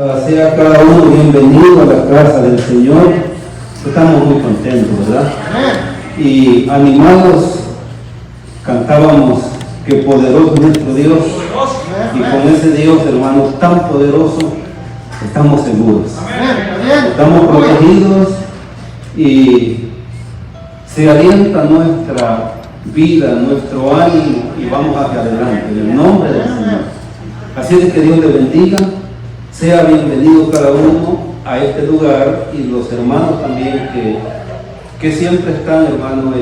Sea cada uno bienvenido a la casa del Señor. Estamos muy contentos, ¿verdad? Y animados, cantábamos que poderoso es nuestro Dios. Y con ese Dios, hermanos, tan poderoso, estamos seguros. Estamos protegidos y se alienta nuestra vida, nuestro ánimo y vamos hacia adelante en el nombre del Señor. Así es que Dios le bendiga. Sea bienvenido cada uno a este lugar y los hermanos también que siempre están, hermanos,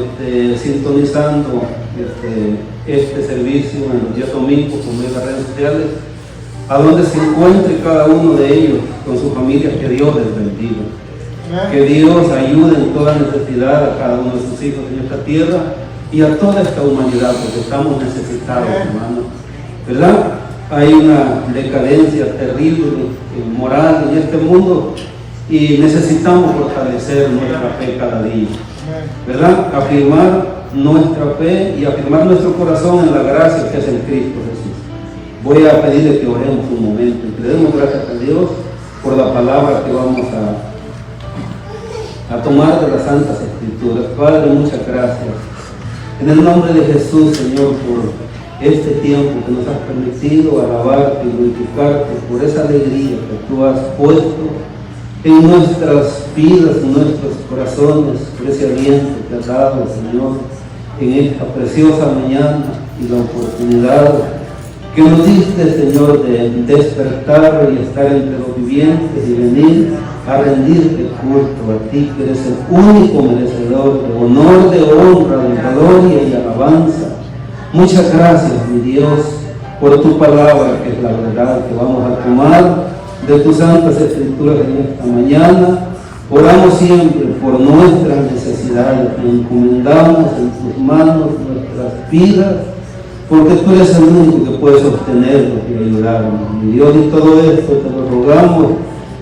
sintonizando este servicio en los días domingos por medio de las redes sociales, a donde se encuentre cada uno de ellos con su familia. Que Dios les bendiga. Que Dios ayude en toda necesidad a cada uno de sus hijos en esta tierra y a toda esta humanidad, porque estamos necesitados, hermanos, ¿verdad? Hay una decadencia terrible moral en este mundo y necesitamos fortalecer nuestra fe cada día, ¿verdad? Afirmar nuestra fe y afirmar nuestro corazón en la gracia que es en Cristo Jesús. Voy a pedirle que oremos un momento y que le demos gracias a Dios por la palabra que vamos a tomar de las Santas Escrituras. Padre, muchas gracias. En el nombre de Jesús, Señor, por este tiempo que nos has permitido alabarte y glorificarte, por esa alegría que tú has puesto en nuestras vidas, en nuestros corazones, por ese aliento que has dado, Señor, en esta preciosa mañana y la oportunidad que nos diste, Señor, de despertar y estar entre los vivientes y venir a rendirte culto a ti, que eres el único merecedor de honor, de honra, de gloria y alabanza. Muchas gracias, mi Dios, por tu palabra, que es la verdad que vamos a tomar de tus santas escrituras en esta mañana. Oramos siempre por nuestras necesidades y encomendamos en tus manos nuestras vidas, porque tú eres el único que puede sostenernos y ayudarnos, mi Dios, y todo esto te lo rogamos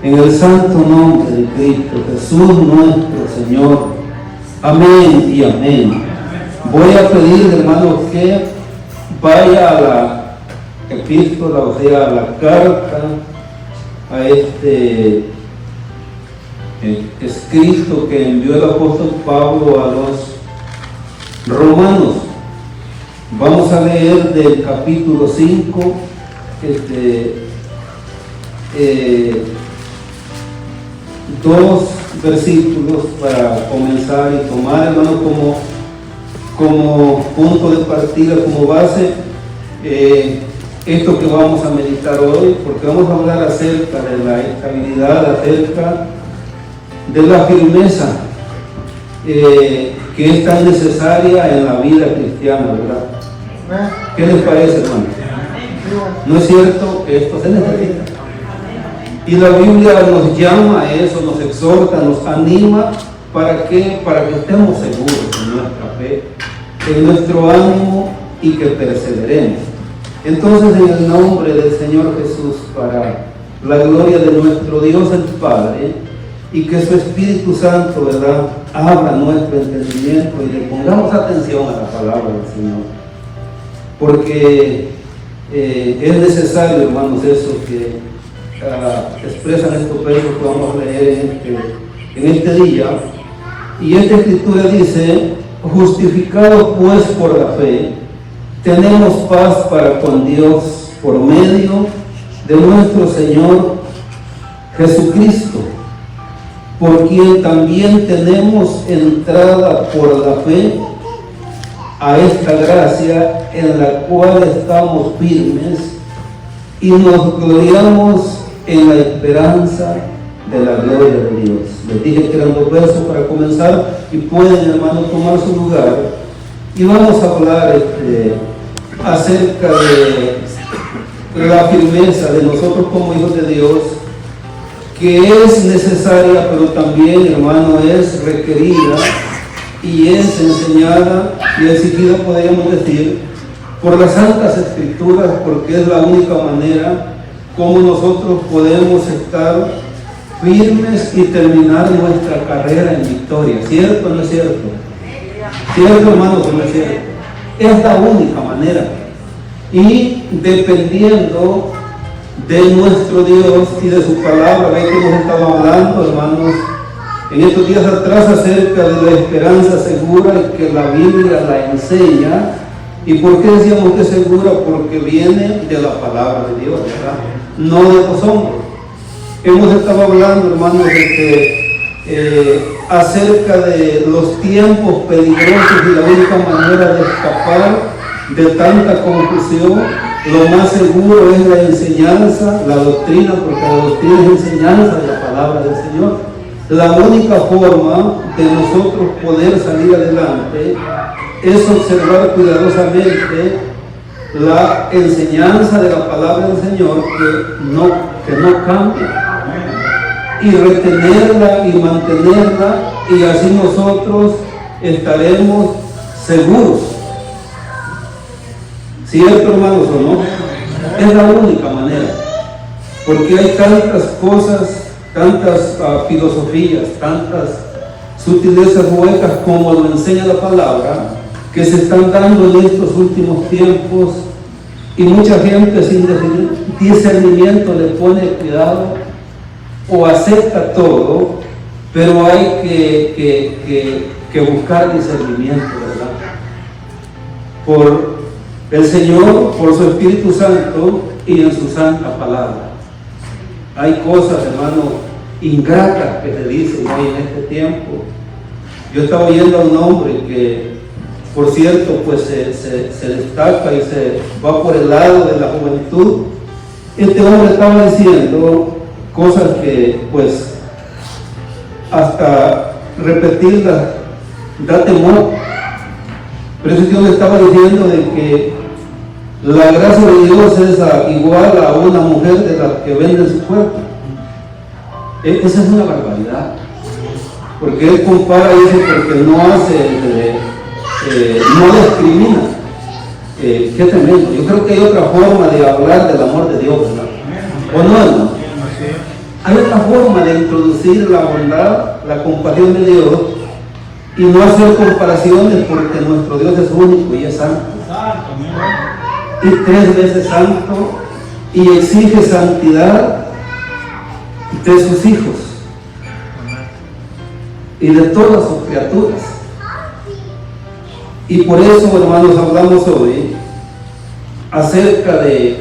en el santo nombre de Cristo Jesús nuestro Señor. Amén y amén. Voy a pedir, hermanos, que vaya a la epístola, o sea, a la carta, a este escrito que envió el apóstol Pablo a los romanos. Vamos a leer del capítulo 5, dos versículos para comenzar y tomar, hermanos, como punto de partida, como base, esto que vamos a meditar hoy, porque vamos a hablar acerca de la estabilidad, acerca de la firmeza que es tan necesaria en la vida cristiana, ¿verdad? ¿Qué les parece, hermano? ¿No es cierto que esto se necesita? Y la Biblia nos llama a eso, nos exhorta, nos anima. ¿Para qué? Para que estemos seguros en nuestra fe, en nuestro ánimo y que perseveremos. Entonces, en el nombre del Señor Jesús, para la gloria de nuestro Dios el Padre, y que su Espíritu Santo, ¿verdad?, abra nuestro entendimiento y le pongamos atención a la palabra del Señor. Porque es necesario, hermanos, eso que expresan estos versos que vamos a leer en este día. Y esta escritura dice: justificados pues por la fe, tenemos paz para con Dios por medio de nuestro Señor Jesucristo, por quien también tenemos entrada por la fe a esta gracia en la cual estamos firmes y nos gloriamos en la esperanza de la gloria de Dios. Les dije que eran dos versos para comenzar y pueden, hermanos, tomar su lugar y vamos a hablar acerca de la firmeza de nosotros como hijos de Dios, que es necesaria, pero también, hermano, es requerida y es enseñada y exigida, podríamos decir, por las Santas Escrituras, porque es la única manera como nosotros podemos estar firmes y terminar nuestra carrera en victoria. ¿Cierto o no es cierto? ¿Cierto, hermanos, o no es cierto? Es la única manera. Y dependiendo de nuestro Dios y de su palabra. Ve que hemos estado hablando, hermanos, en estos días atrás acerca de la esperanza segura y que la Biblia la enseña. ¿Y por qué decíamos que es segura? Porque viene de la palabra de Dios, ¿verdad? No de los hombres. Hemos estado hablando, hermanos, acerca de los tiempos peligrosos y la única manera de escapar de tanta confusión. Lo más seguro es la enseñanza, la doctrina, porque la doctrina es enseñanza de la palabra del Señor. La única forma de nosotros poder salir adelante es observar cuidadosamente la enseñanza de la palabra del Señor que no cambia, y retenerla y mantenerla, y así nosotros estaremos seguros. ¿Cierto, hermanos, o no? Es la única manera, porque hay tantas cosas, tantas filosofías, tantas sutilezas huecas como lo enseña la palabra, que se están dando en estos últimos tiempos, y mucha gente sin discernimiento le pone cuidado o acepta todo, pero hay que buscar discernimiento, ¿verdad? Por el Señor, por su Espíritu Santo y en su santa palabra. Hay cosas, hermano, ingratas que se dicen hoy en este tiempo. Yo estaba oyendo a un hombre que, por cierto, pues se destaca y se va por el lado de la juventud. Este hombre estaba diciendo cosas que, pues, hasta repetirlas da temor. Pero ese hombre estaba diciendo de que la gracia de Dios es igual a una mujer de las que vende su cuerpo. Esa es una barbaridad, porque él compara eso porque no hace, no discrimina. Qué tremendo. Yo creo que hay otra forma de hablar del amor de Dios, ¿verdad? ¿O no, hermano? Hay otra forma de introducir la bondad, la compasión de Dios, y no hacer comparaciones, porque nuestro Dios es único y es santo. Y 3 veces santo, y exige santidad de sus hijos y de todas sus criaturas. Y por eso, hermanos, hablamos hoy acerca de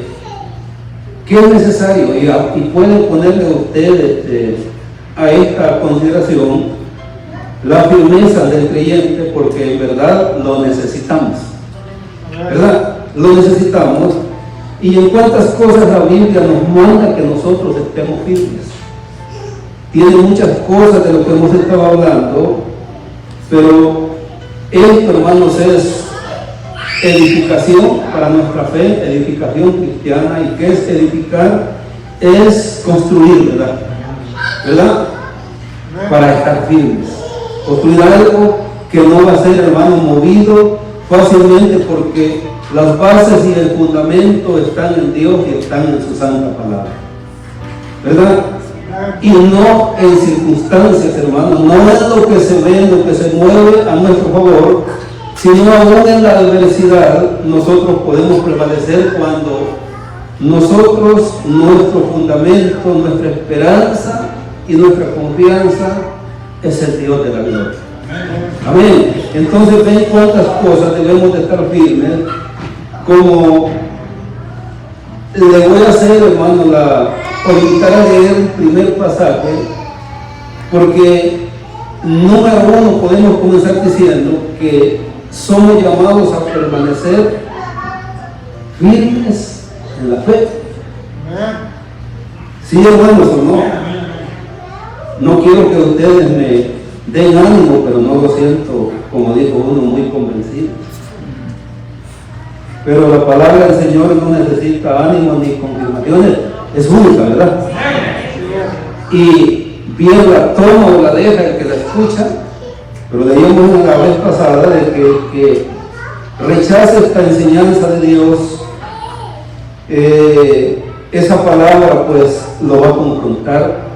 qué es necesario, y pueden ponerle ustedes a esta consideración la firmeza del creyente, porque en verdad lo necesitamos, ¿verdad? Lo necesitamos. Y en cuántas cosas la Biblia nos manda que nosotros estemos firmes. Tiene muchas cosas de lo que hemos estado hablando, pero esto, hermanos, es edificación para nuestra fe, edificación cristiana. ¿Y qué es edificar? Es construir, ¿verdad? ¿Verdad? Para estar firmes. Construir algo que no va a ser, hermano, movido fácilmente, porque las bases y el fundamento están en Dios y están en su santa palabra, ¿verdad? Y no en circunstancias, hermano. No es lo que se ve, lo que se mueve a nuestro favor, sino aún en la adversidad nosotros podemos prevalecer cuando nosotros, nuestro fundamento, nuestra esperanza y nuestra confianza es el Dios de la gloria. Amén. Entonces ven cuántas cosas debemos de estar firmes. Como le voy a hacer, hermano, o invitar a leer el primer pasaje, porque número 1 podemos comenzar diciendo que somos llamados a permanecer firmes en la fe. ¿Sí, hermanos, o no? No quiero que ustedes me den ánimo, pero no lo siento, como dijo uno, muy convencido. Pero la palabra del Señor no necesita ánimo ni confirmaciones, es única, ¿verdad? Y bien la toma o la deja el que la escucha, pero leímos la vez pasada de que rechaza esta enseñanza de Dios, esa palabra pues lo va a confrontar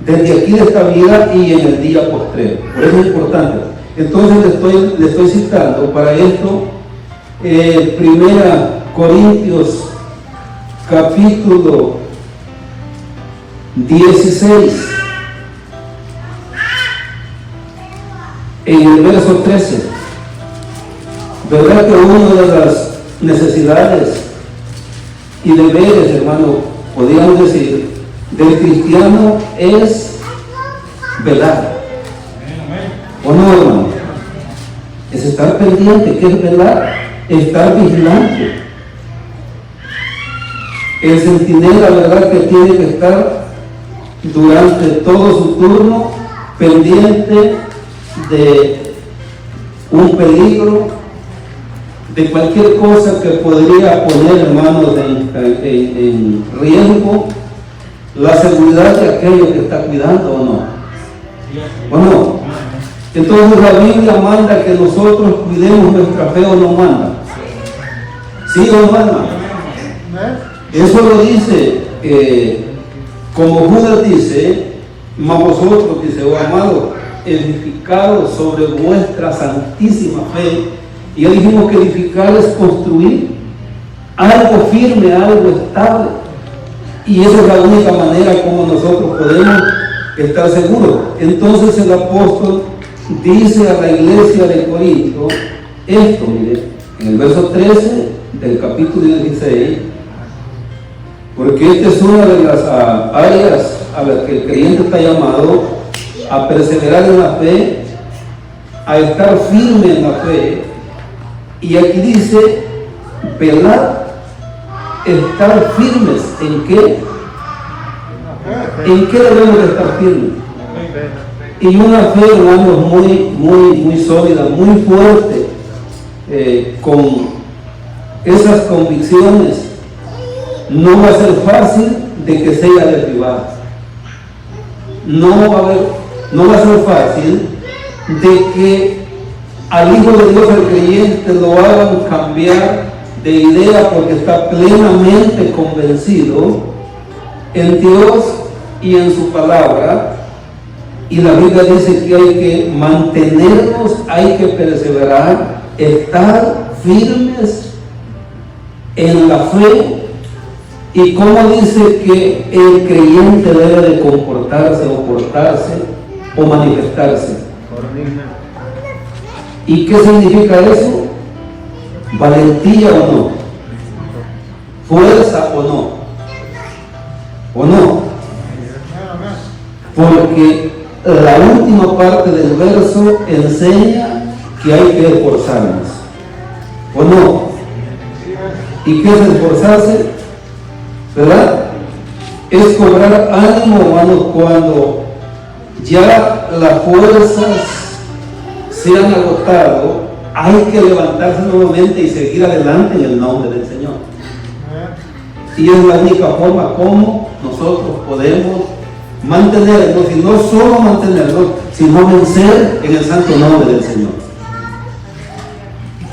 desde aquí de esta vida y en el día postrero. Por eso es importante. Entonces le estoy citando para esto 1 Corintios capítulo 16. En el verso 13, ¿verdad que una de las necesidades y deberes, hermano, podríamos decir, del cristiano es velar? ¿O no, hermano? Es estar pendiente. ¿Qué es velar? Estar vigilante. El centinela, ¿verdad?, que tiene que estar durante todo su turno pendiente de un peligro, de cualquier cosa que podría poner, hermanos, en riesgo la seguridad de aquello que está cuidando, ¿o no? ¿O no? Entonces la Biblia manda que nosotros cuidemos nuestra fe, ¿o no manda? ¿Sí o no manda? Eso lo dice, como Judas dice, mas vosotros, dice, oh amado, edificados sobre vuestra santísima fe. Y ya dijimos que edificar es construir algo firme, algo estable. Y esa es la única manera como nosotros podemos estar seguros. Entonces el apóstol dice a la iglesia de Corinto esto, mire, en el verso 13 del capítulo 16, porque esta es una de las áreas a las que el creyente está llamado a perseverar en la fe, a estar firme en la fe. Y aquí dice, velar, estar firmes. ¿En qué? ¿En qué debemos de estar firmes? Y una fe, hermanos, muy sólida, muy fuerte, con esas convicciones, no va a ser fácil de que sea derribada. No va a ser fácil de que al Hijo de Dios, al creyente, lo hagan cambiar de idea, porque está plenamente convencido en Dios y en su palabra. Y la Biblia dice que hay que mantenernos, hay que perseverar, estar firmes en la fe. Y como dice que el creyente debe de comportarse o portarse o manifestarse. ¿Y qué significa eso? ¿Valentía o no? ¿Fuerza o no? ¿O no? Porque la última parte del verso enseña que hay que esforzarnos. ¿O no? ¿Y qué es esforzarse? ¿Verdad? Es cobrar ánimo, hermanos, cuando ya las fuerzas se han agotado. Hay que levantarse nuevamente y seguir adelante en el nombre del Señor. Y es la única forma como nosotros podemos mantenernos, y no solo mantenernos, sino vencer en el santo nombre del Señor.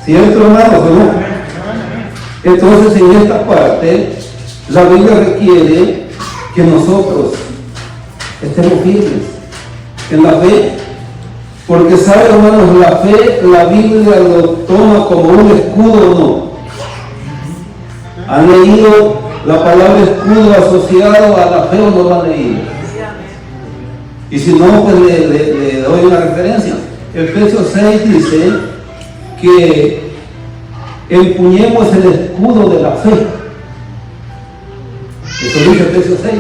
¿Cierto, hermanos? ¿No? Entonces, en esta parte, la Biblia requiere que nosotros estemos firmes en la fe, porque sabe, hermanos, la fe, la Biblia lo toma como un escudo, ¿o no? ¿Han leído la palabra escudo asociado a la fe o no lo han leído? Y si no, pues le doy una referencia. Efesios 6 dice que empuñemos el escudo de la fe. Eso dice Efesios 6.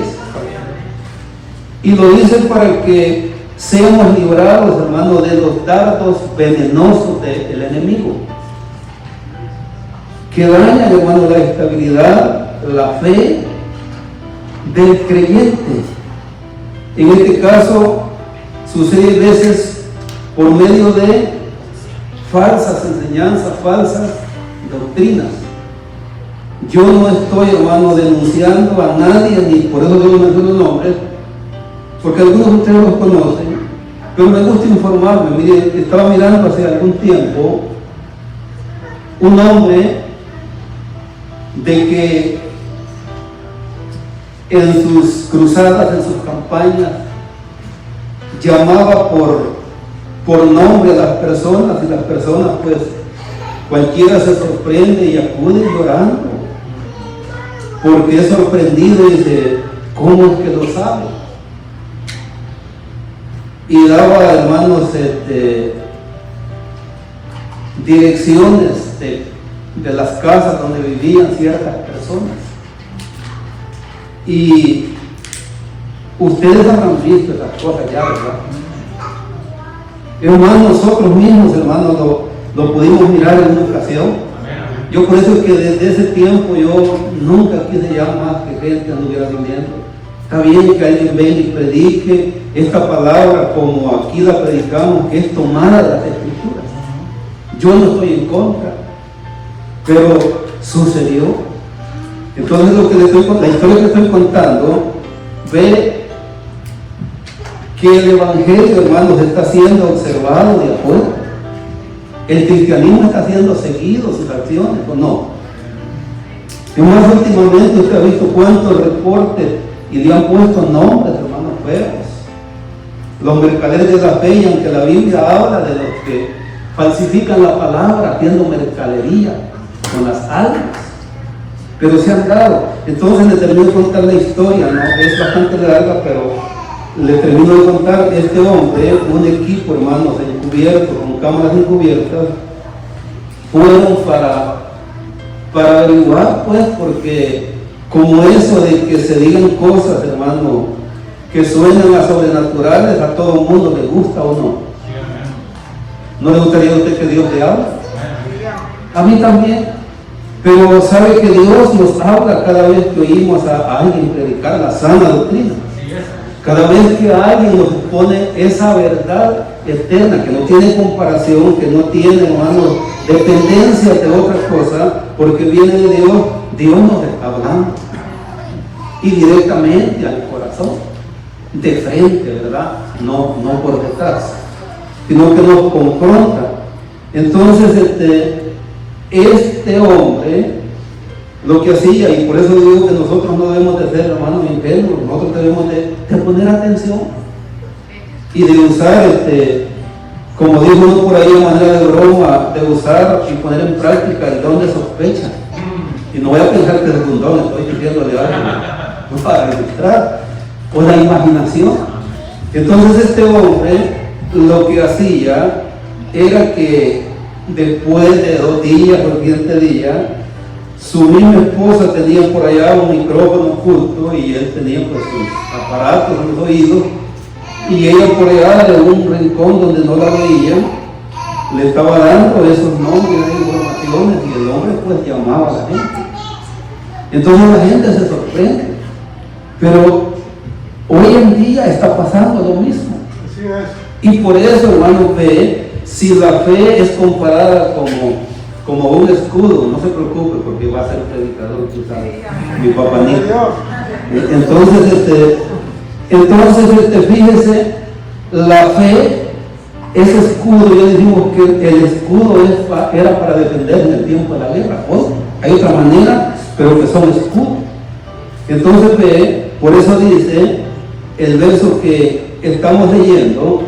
Y lo dice para que seamos librados, hermanos, de los dardos venenosos del enemigo, que dañan, hermanos, la estabilidad, la fe del creyente. En este caso, sucede a veces por medio de falsas enseñanzas, falsas doctrinas. Yo no estoy, hermano, denunciando a nadie, ni por eso yo no menciono nombres, porque algunos de ustedes los conocen, pero me gusta informarme. Mire, estaba mirando hace algún tiempo un hombre de que en sus cruzadas, en sus campañas, llamaba por nombre a las personas, y las personas, pues, cualquiera se sorprende y acude llorando, porque es sorprendido y dice, ¿Cómo es que lo sabe? Y daba, hermanos, direcciones de las casas donde vivían ciertas personas. Y ustedes habrán visto esas cosas ya, ¿verdad? Hermanos, nosotros mismos, hermanos, lo pudimos mirar en una ocasión. Yo por eso es que desde ese tiempo yo nunca quise ya más que gente anduviera viniendo. Está bien que alguien venga y predique esta palabra como aquí la predicamos, que es tomada de las Escrituras. Yo no estoy en contra, pero sucedió. Entonces la historia que estoy contando, ve que el Evangelio, hermanos, está siendo observado de afuera. El cristianismo está siendo seguido, sus acciones, ¿o no? Y más últimamente usted ha visto cuántos reportes y le han puesto nombres, hermanos, feos. Los mercaderes de la fe, y aunque la Biblia habla de los que falsifican la palabra haciendo mercadería con las almas, pero se han dado. Entonces le termino de contar la historia, ¿no? Es bastante larga, pero le termino de contar. Este hombre, un equipo, hermanos, encubierto, con cámaras encubiertas, fueron para averiguar, pues, porque como eso de que se digan cosas, hermano, que suenan a sobrenaturales, a todo el mundo le gusta o no. ¿No le gustaría a usted que Dios le hable? A mí también. Pero sabe que Dios nos habla cada vez que oímos a alguien predicar la sana doctrina. Cada vez que alguien nos pone esa verdad eterna, que no tiene comparación, que no tiene, hermanos, dependencia de otra cosa, porque viene de Dios, Dios nos está hablando. Y directamente al corazón, de frente, ¿verdad? No por detrás, sino que nos confronta. Entonces, este hombre lo que hacía, y por eso digo que nosotros no debemos de ser, hermanos, ingenuos, nosotros debemos de poner atención y de usar, como dijo uno por ahí de manera de broma, de usar y poner en práctica el don de sospecha. Y no voy a pensar que es un don, estoy diciéndole algo, no para ilustrar, o la imaginación. Entonces este hombre lo que hacía era que después de 2 días o 7 días, su misma esposa tenía por allá un micrófono oculto y él tenía pues sus aparatos en los oídos, y ella por allá de un rincón donde no la veían le estaba dando esos nombres de informaciones, y el hombre pues llamaba a la gente. Entonces la gente se sorprende, pero hoy en día está pasando lo mismo. Así es. Y por eso, hermano, si la fe es comparada como un escudo, no se preocupe porque va a ser predicador, tú sabes, mi papá Nico. Entonces, fíjese, la fe, ese escudo, ya dijimos que el escudo era para defender en el tiempo de la guerra. Pues, hay otra manera, pero que son escudos. Entonces, por eso dice el verso que estamos leyendo,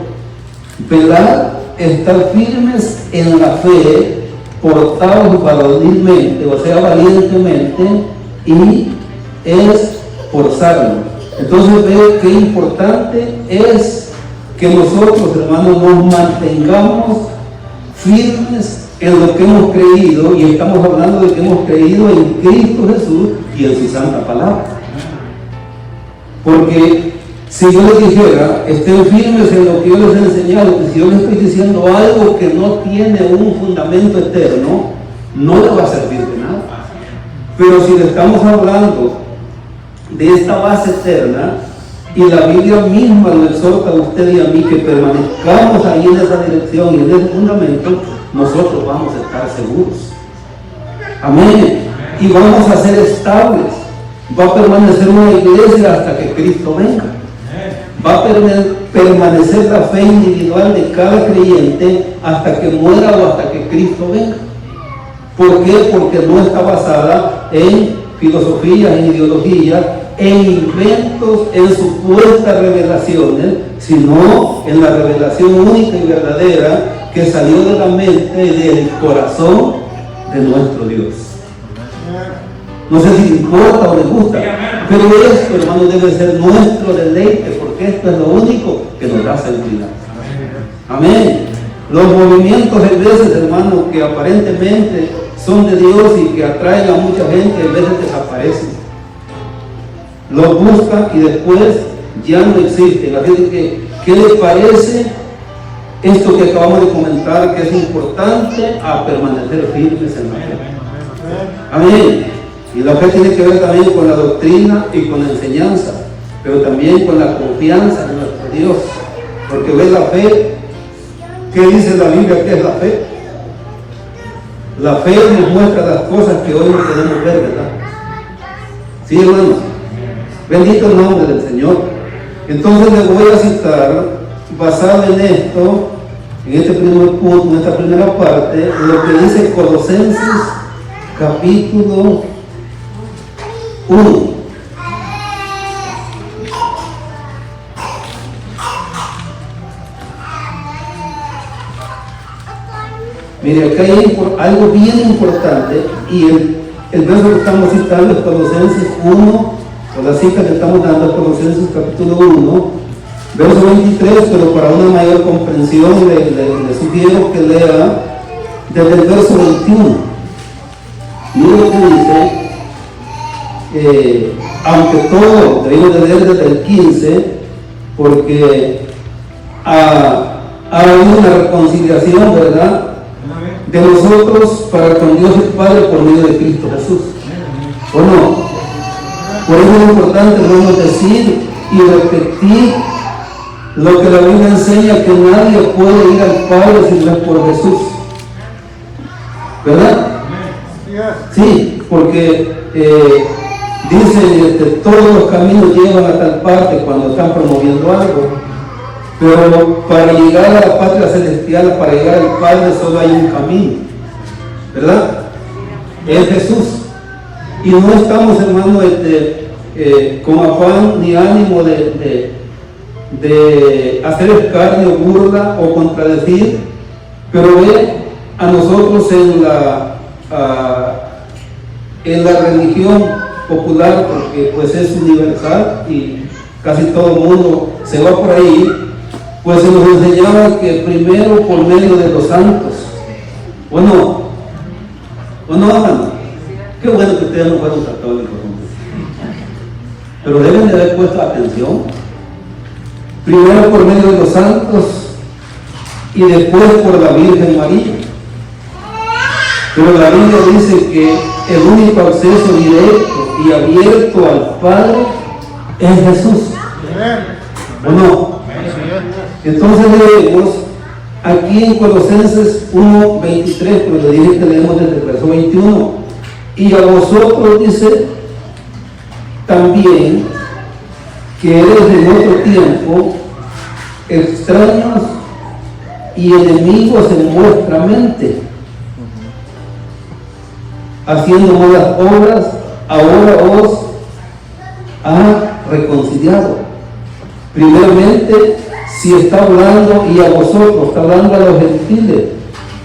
velad, estar firmes en la fe, portados varonilmente, o sea, valientemente, y esforzarnos. Entonces ve qué importante es que nosotros, hermanos, nos mantengamos firmes en lo que hemos creído, y estamos hablando de que hemos creído en Cristo Jesús y en su santa palabra. Porque si yo les dijera, estén firmes en lo que yo les he enseñado, que si yo les estoy diciendo algo que no tiene un fundamento eterno, no le va a servir de nada. Pero si le estamos hablando de esta base eterna, y la Biblia misma lo exhorta a usted y a mí que permanezcamos ahí en esa dirección y en ese fundamento, nosotros vamos a estar seguros. Amén. Y vamos a ser estables. Va a permanecer una iglesia hasta que Cristo venga. Va a permanecer la fe individual de cada creyente hasta que muera o hasta que Cristo venga. ¿Por qué? Porque no está basada en filosofías, en ideologías, en inventos, en supuestas revelaciones, sino en la revelación única y verdadera que salió de la mente y del corazón de nuestro Dios. No sé si le importa o le gusta, pero esto, hermano, debe ser nuestro deleite, porque esto es lo único que nos da seguridad. Amén. Los movimientos a veces, hermano, que aparentemente son de Dios y que atraen a mucha gente, a veces desaparecen. Los buscan y después ya no existen. Así que, ¿qué les parece esto que acabamos de comentar, que es importante a permanecer firmes en la fe? Amén. Y la fe tiene que ver también con la doctrina y con la enseñanza, pero también con la confianza en nuestro Dios. Porque ves la fe, ¿qué dice la Biblia que es la fe? La fe nos muestra las cosas que hoy no podemos ver, ¿verdad? Sí, hermanos. Bendito el nombre del Señor. Entonces les voy a citar, basado en esto, en este primer punto, en esta primera parte, lo que dice Colosenses capítulo 1. Mire, acá hay algo bien importante, y el verso que estamos citando es Colosenses 1, o la cita que estamos dando es Colosenses capítulo 1, verso 23, pero para una mayor comprensión le sugiero que lea desde el verso 21. Mire lo que dice, aunque todo debemos de leer desde el 15, porque ha habido una reconciliación, ¿verdad?, de nosotros para con Dios el Padre por medio de Cristo Jesús. ¿O no? Por eso es importante, hermanos, decir y repetir lo que la Biblia enseña, que nadie puede ir al Padre si no es por Jesús. ¿Verdad? Sí, porque dicen todos los caminos llevan a tal parte cuando están promoviendo algo. Pero para llegar a la patria celestial, para llegar al Padre, solo hay un camino, ¿verdad? Es Jesús. Y no estamos, hermano, con afán ni ánimo de hacer escarnio, burla o contradecir, pero ve a nosotros en la religión popular, porque pues es universal y casi todo el mundo se va por ahí. Pues se nos enseñaba que primero por medio de los santos, ¿o no? ¿O no, hermano? Qué bueno que ustedes no fueron católicos, pero deben de haber puesto atención. Primero por medio de los santos y después por la Virgen María. Pero la Biblia dice que el único acceso directo y abierto al Padre es Jesús, ¿o no? Entonces leemos aquí en Colosenses 1:23, pero le dije que leemos desde el verso 21. Y a vosotros dice también que eres en otro tiempo extraños y enemigos en vuestra mente, haciendo malas obras, ahora os ha reconciliado. Primeramente, si está hablando, y a vosotros, está hablando a los gentiles,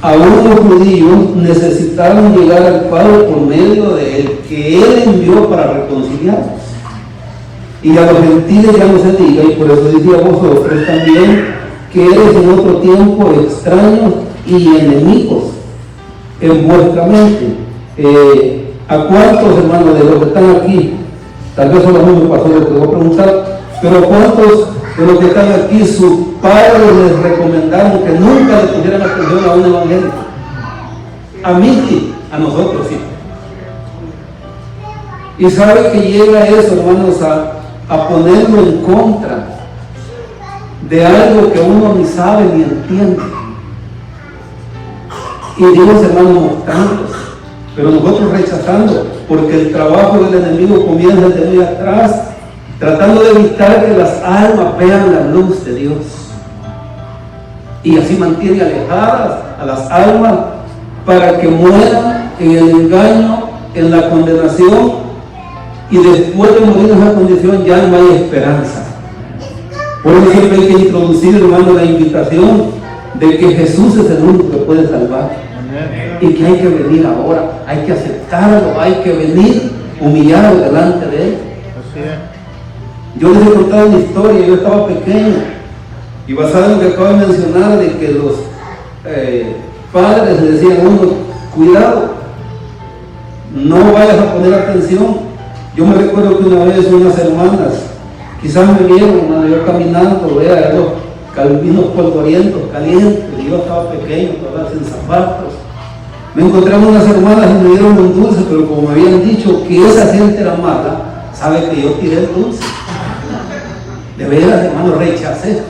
aún los judíos necesitaron llegar al Padre por medio de Él, que Él envió para reconciliarnos. Y a los gentiles ya no se diga, y por eso dice a vosotros también, que eres en otro tiempo extraños y enemigos en vuestra mente. ¿A cuántos, hermanos, de los que están aquí? Tal vez solo a mí me pasó lo que voy a preguntar, pero ¿cuántos de los que están aquí, sus padres les recomendaron que nunca le pusieran atención a un evangelio? A mí sí, a nosotros sí. Y sabe que llega eso, hermanos, a ponerlo en contra de algo que uno ni sabe ni entiende. Y Dios, hermanos, mostrando, pero nosotros rechazando, porque el trabajo del enemigo comienza desde muy atrás, tratando de evitar que las almas vean la luz de Dios, y así mantiene alejadas a las almas para que mueran en el engaño, en la condenación, y después de morir en esa condición ya no hay esperanza. Por eso siempre hay que introducir, hermano, la invitación de que Jesús es el único que puede salvar, y que hay que venir ahora, hay que aceptarlo, hay que venir humillados delante de Él. Yo les he contado una historia. Yo estaba pequeño y basado en lo que acabo de mencionar, de que los padres le decían a uno: cuidado, no vayas a poner atención. Yo me recuerdo que una vez unas hermanas quizás me vieron cuando yo caminando, vea, los calvinos polvorientos, calientes, y yo estaba pequeño, todavía sin zapatos. Me encontré con unas hermanas y me dieron un dulce, pero como me habían dicho que esa gente era mala, sabe que yo tiré el dulce. De veras, hermano, rechacé,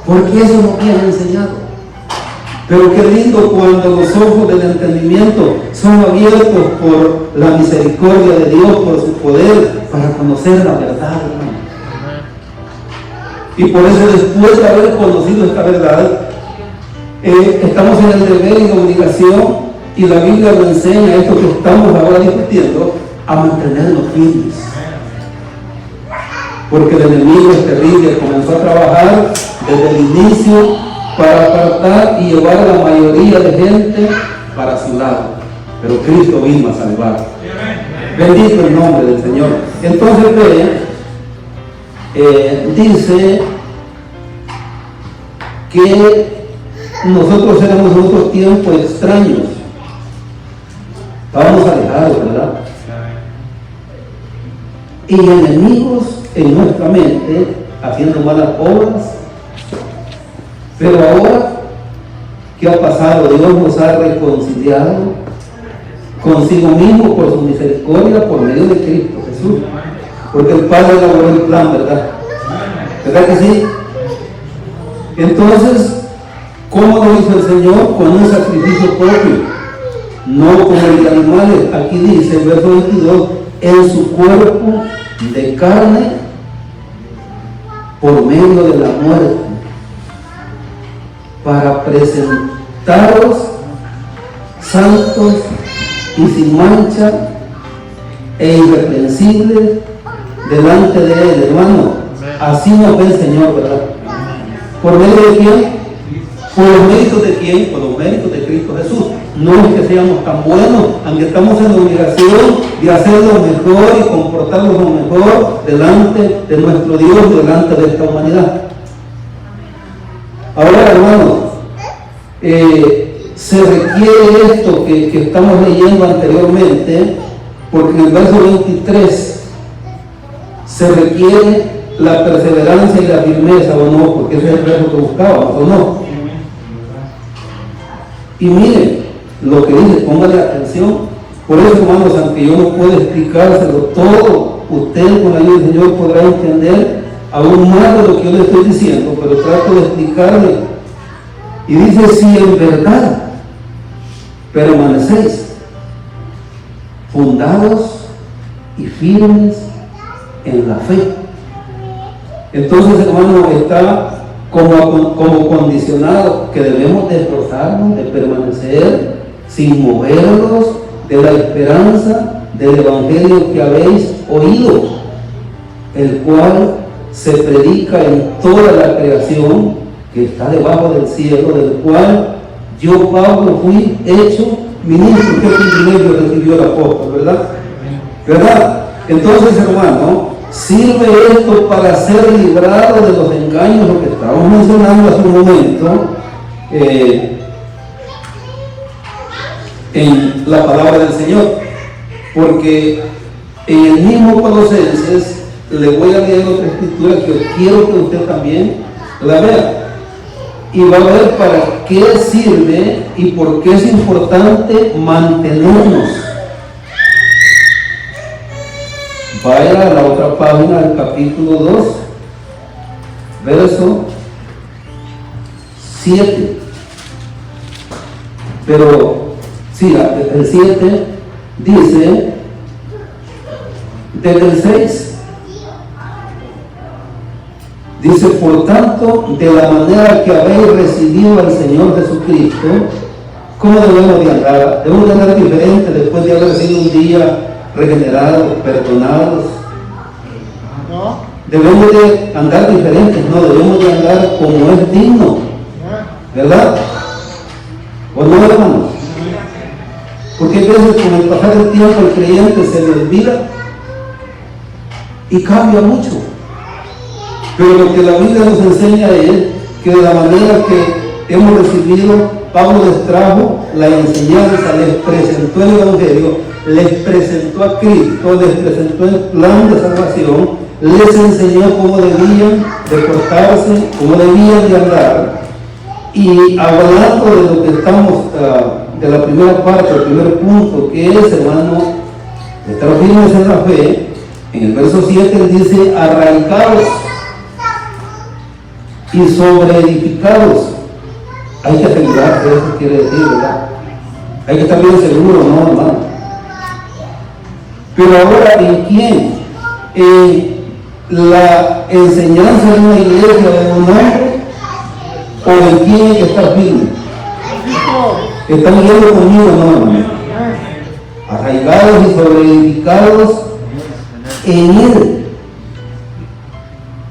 porque eso no me han enseñado. Pero qué lindo cuando los ojos del entendimiento son abiertos por la misericordia de Dios, por su poder, para conocer la verdad, hermano. Y por eso, después de haber conocido esta verdad, estamos en el deber y la obligación, y la Biblia nos enseña esto que estamos ahora discutiendo, a mantenernos firmes. Porque el enemigo es terrible, comenzó a trabajar desde el inicio para apartar y llevar a la mayoría de gente para su lado. Pero Cristo vino a salvar. Bendito el nombre del Señor. Entonces dice que nosotros éramos en otro tiempo extraños. Estábamos alejados, ¿verdad? Y enemigos en nuestra mente, haciendo malas obras. Pero ahora, ¿qué ha pasado? Dios nos ha reconciliado consigo mismo por su misericordia, por medio de Cristo Jesús. Porque el Padre elaboró el plan, ¿verdad? ¿Verdad que sí? Entonces, ¿cómo lo hizo el Señor? Con un sacrificio propio, no como el de animales. Aquí dice, en verso 22, en su cuerpo de carne, por medio de la muerte, para presentaros santos y sin mancha e irreprensibles delante de Él, hermano. Así nos ve el Señor, ¿verdad? ¿Por medio de quién? ¿Por los méritos de quién? Por los méritos de Cristo Jesús. No es que seamos tan buenos, aunque estamos en la obligación de hacerlo mejor y comportarnos lo mejor delante de nuestro Dios, delante de esta humanidad. Ahora, hermanos, se requiere esto que estamos leyendo anteriormente, porque en el verso 23 se requiere la perseverancia y la firmeza, ¿o no? Porque ese es el verso que buscábamos, ¿o no? Y miren lo que dice, póngale atención. Por eso, hermanos, aunque yo no puedo explicárselo todo, usted con la ayuda del Señor podrá entender aún más de lo que yo le estoy diciendo, pero trato de explicarle. Y dice, si en verdad permanecéis fundados y firmes en la fe. Entonces, hermano, está como condicionado que debemos de esforzarnos, de permanecer sin movernos de la esperanza del Evangelio que habéis oído, el cual se predica en toda la creación que está debajo del cielo, del cual yo, Pablo, fui hecho ministro. Qué privilegio recibió el apóstol, ¿verdad? ¿Verdad? Entonces, hermano, sirve esto para ser librado de los engaños, lo que estábamos mencionando hace un momento, en la palabra del Señor. Porque en el mismo Colosenses, le voy a leer otra escritura que quiero que usted también la vea. Y va a ver para qué sirve y por qué es importante mantenernos. Vaya a la otra página del capítulo 2, verso 7. Pero, sí, el 7 dice, desde el 6, dice, por tanto, de la manera que habéis recibido al Señor Jesucristo, ¿cómo debemos de andar? Debemos de andar diferente después de haber sido un día regenerados, perdonados. ¿No? Debemos de andar diferentes, no, debemos de andar como es digno, ¿verdad? ¿O no, hermanos? Porque a veces con el pasar del tiempo el creyente se le olvida y cambia mucho. Pero lo que la Biblia nos enseña es que de la manera que hemos recibido, Pablo les trajo la enseñanza, les presentó el Evangelio, les presentó a Cristo, les presentó el plan de salvación, les enseñó cómo debían de portarse, cómo debían de andar. Y hablando de lo que estamos, de la primera parte, el primer punto, que es, hermano, estar firmes en la fe, en el verso 7 él dice, arraigados y sobreedificados. Hay que asegurarse, eso quiere decir, ¿verdad? Hay que estar bien seguro, ¿no, hermano? Pero ahora, ¿en quién? ¿En la enseñanza de una iglesia, de un hombre? ¿O en quién hay que estar firme? ¿Están viendo conmigo, no, hermano? Arraigados y sobreedificados en Él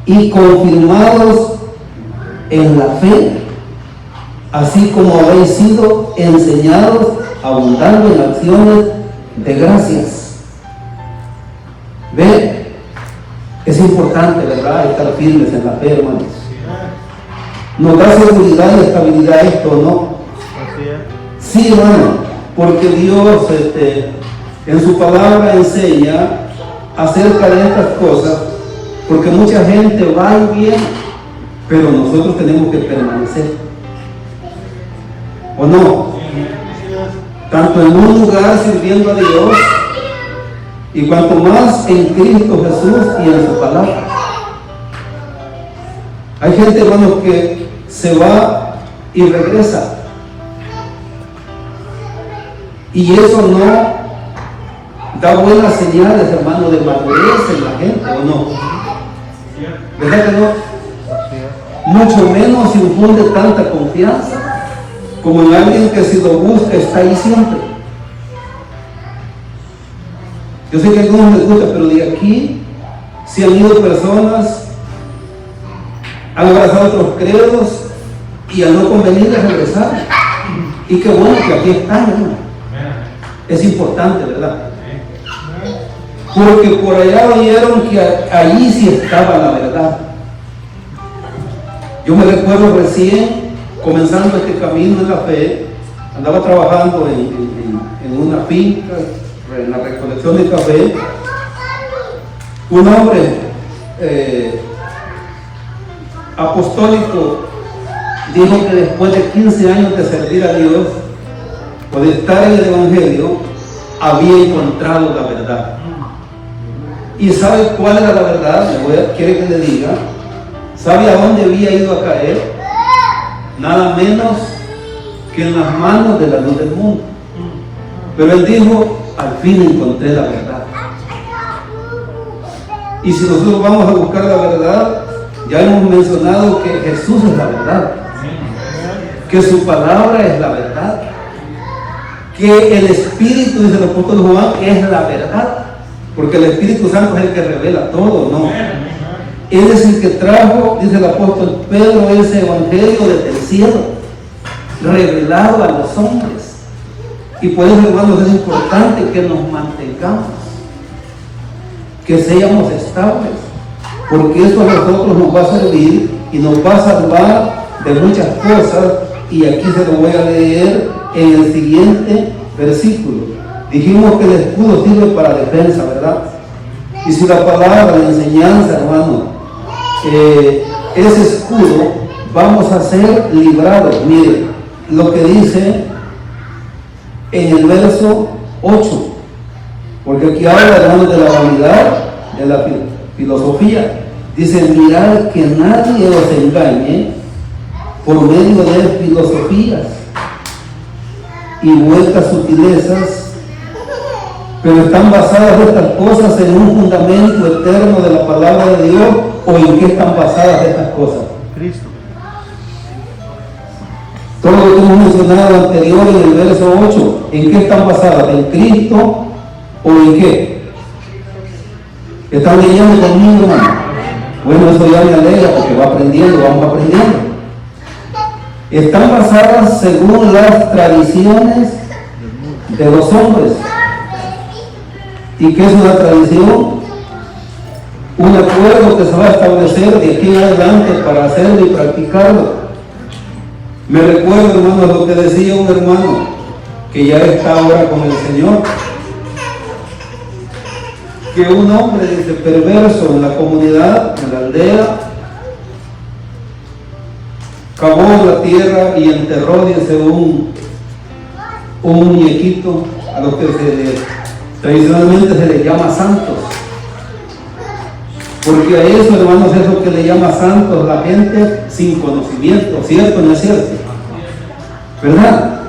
y confirmados en la fe, así como habéis sido enseñados, abundando en acciones de gracias. ¿Ve? Es importante, ¿verdad?, estar firmes en la fe, hermanos. Nos da seguridad y estabilidad esto, ¿no? Sí, hermano, porque Dios en su palabra enseña acerca de estas cosas, porque mucha gente va y viene, pero nosotros tenemos que permanecer, ¿o no? Tanto en un lugar sirviendo a Dios, y cuanto más en Cristo Jesús y en su palabra. Hay gente, hermanos, que se va y regresa, y eso no da buenas señales, hermano, de madurez en la gente, ¿o no? ¿Verdad que no? Mucho menos infunde tanta confianza como en alguien que si lo busca está ahí siempre. Yo sé que a algunos les gusta, pero de aquí si han ido personas, han abrazado otros credos y al no convenirles regresar. Y qué bueno que aquí están, hermano. Es importante, ¿verdad? Porque por allá oyeron que allí sí estaba la verdad. Yo me recuerdo recién comenzando este camino en la fe, andaba trabajando en una finca, en la recolección de café. Un hombre apostólico dijo que después de 15 años de servir a Dios o de estar en el Evangelio, había encontrado la verdad. ¿Y sabe cuál era la verdad? ¿Quiere que le diga? ¿Sabe a dónde había ido a caer? Nada menos que en las manos de la luz del mundo. Pero él dijo, al fin encontré la verdad. Y si nosotros vamos a buscar la verdad, ya hemos mencionado que Jesús es la verdad, que su palabra es la verdad, que el Espíritu, dice el apóstol Juan, es la verdad, porque el Espíritu Santo es el que revela todo, ¿no? Él es el que trajo, dice el apóstol Pedro, ese evangelio desde el cielo, revelado a los hombres. Y por eso, hermanos, es importante que nos mantengamos, que seamos estables, porque eso a nosotros nos va a servir y nos va a salvar de muchas cosas. Y aquí se lo voy a leer en el siguiente versículo. Dijimos que el escudo sirve para defensa, ¿verdad? Y si la palabra, la enseñanza, hermano, ese escudo, vamos a ser librados. Mire lo que dice en el verso 8, porque aquí habla, hermanos, de la vanidad, de la filosofía. Dice, mirad que nadie os engañe por medio de filosofías y vueltas sutilezas, pero están basadas estas cosas en un fundamento eterno de la palabra de Dios. ¿O en qué están basadas estas cosas? Cristo. Todo lo que hemos mencionado anterior en el verso 8, ¿en qué están basadas? ¿En Cristo o en qué? ¿Están leyendo conmigo, hermano? Bueno, eso ya me alegra porque va aprendiendo, vamos aprendiendo. Están basadas según las tradiciones de los hombres. ¿Y qué es una tradición? Un acuerdo que se va a establecer de aquí en adelante para hacerlo y practicarlo. Me recuerdo, hermano, lo que decía un hermano que ya está ahora con el Señor, que un hombre, dice, perverso en la comunidad, en la aldea, cavó la tierra y enterró, dice, un muñequito a los que tradicionalmente se le llama santos. Porque a eso, hermanos, es lo que le llama santos la gente sin conocimiento, ¿cierto? ¿No es cierto? ¿Verdad?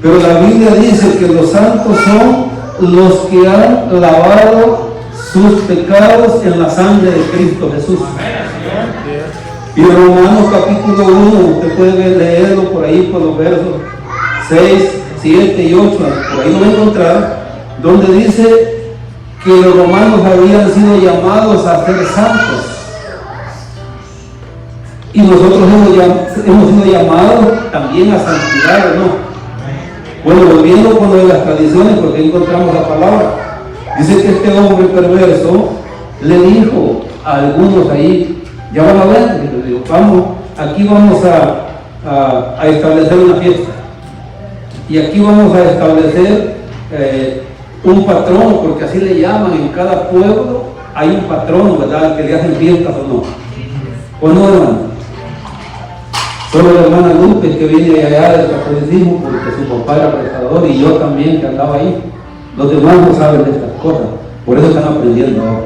Pero la Biblia dice que los santos son los que han lavado sus pecados en la sangre de Cristo Jesús. Y en Romanos capítulo 1, usted puede leerlo por ahí por los versos 6, 7 y 8, por ahí lo va a encontrar, donde dice que los romanos habían sido llamados a ser santos. Y nosotros hemos sido llamados también a santidad, ¿no? Bueno, volviendo con lo de las tradiciones, porque encontramos la palabra. Dice que este hombre perverso le dijo a algunos ahí, ya van a ver, y les digo, vamos, aquí vamos a establecer una fiesta. Y aquí vamos a establecer un patrono, porque así le llaman, en cada pueblo hay un patrono, ¿verdad? Que le hacen fiestas o no. ¿O no, hermano? Solo la hermana Lupe, que viene allá del catolicismo, porque su papá era prestador y yo también, que andaba ahí. Los demás no saben de estas cosas, por eso están aprendiendo ahora.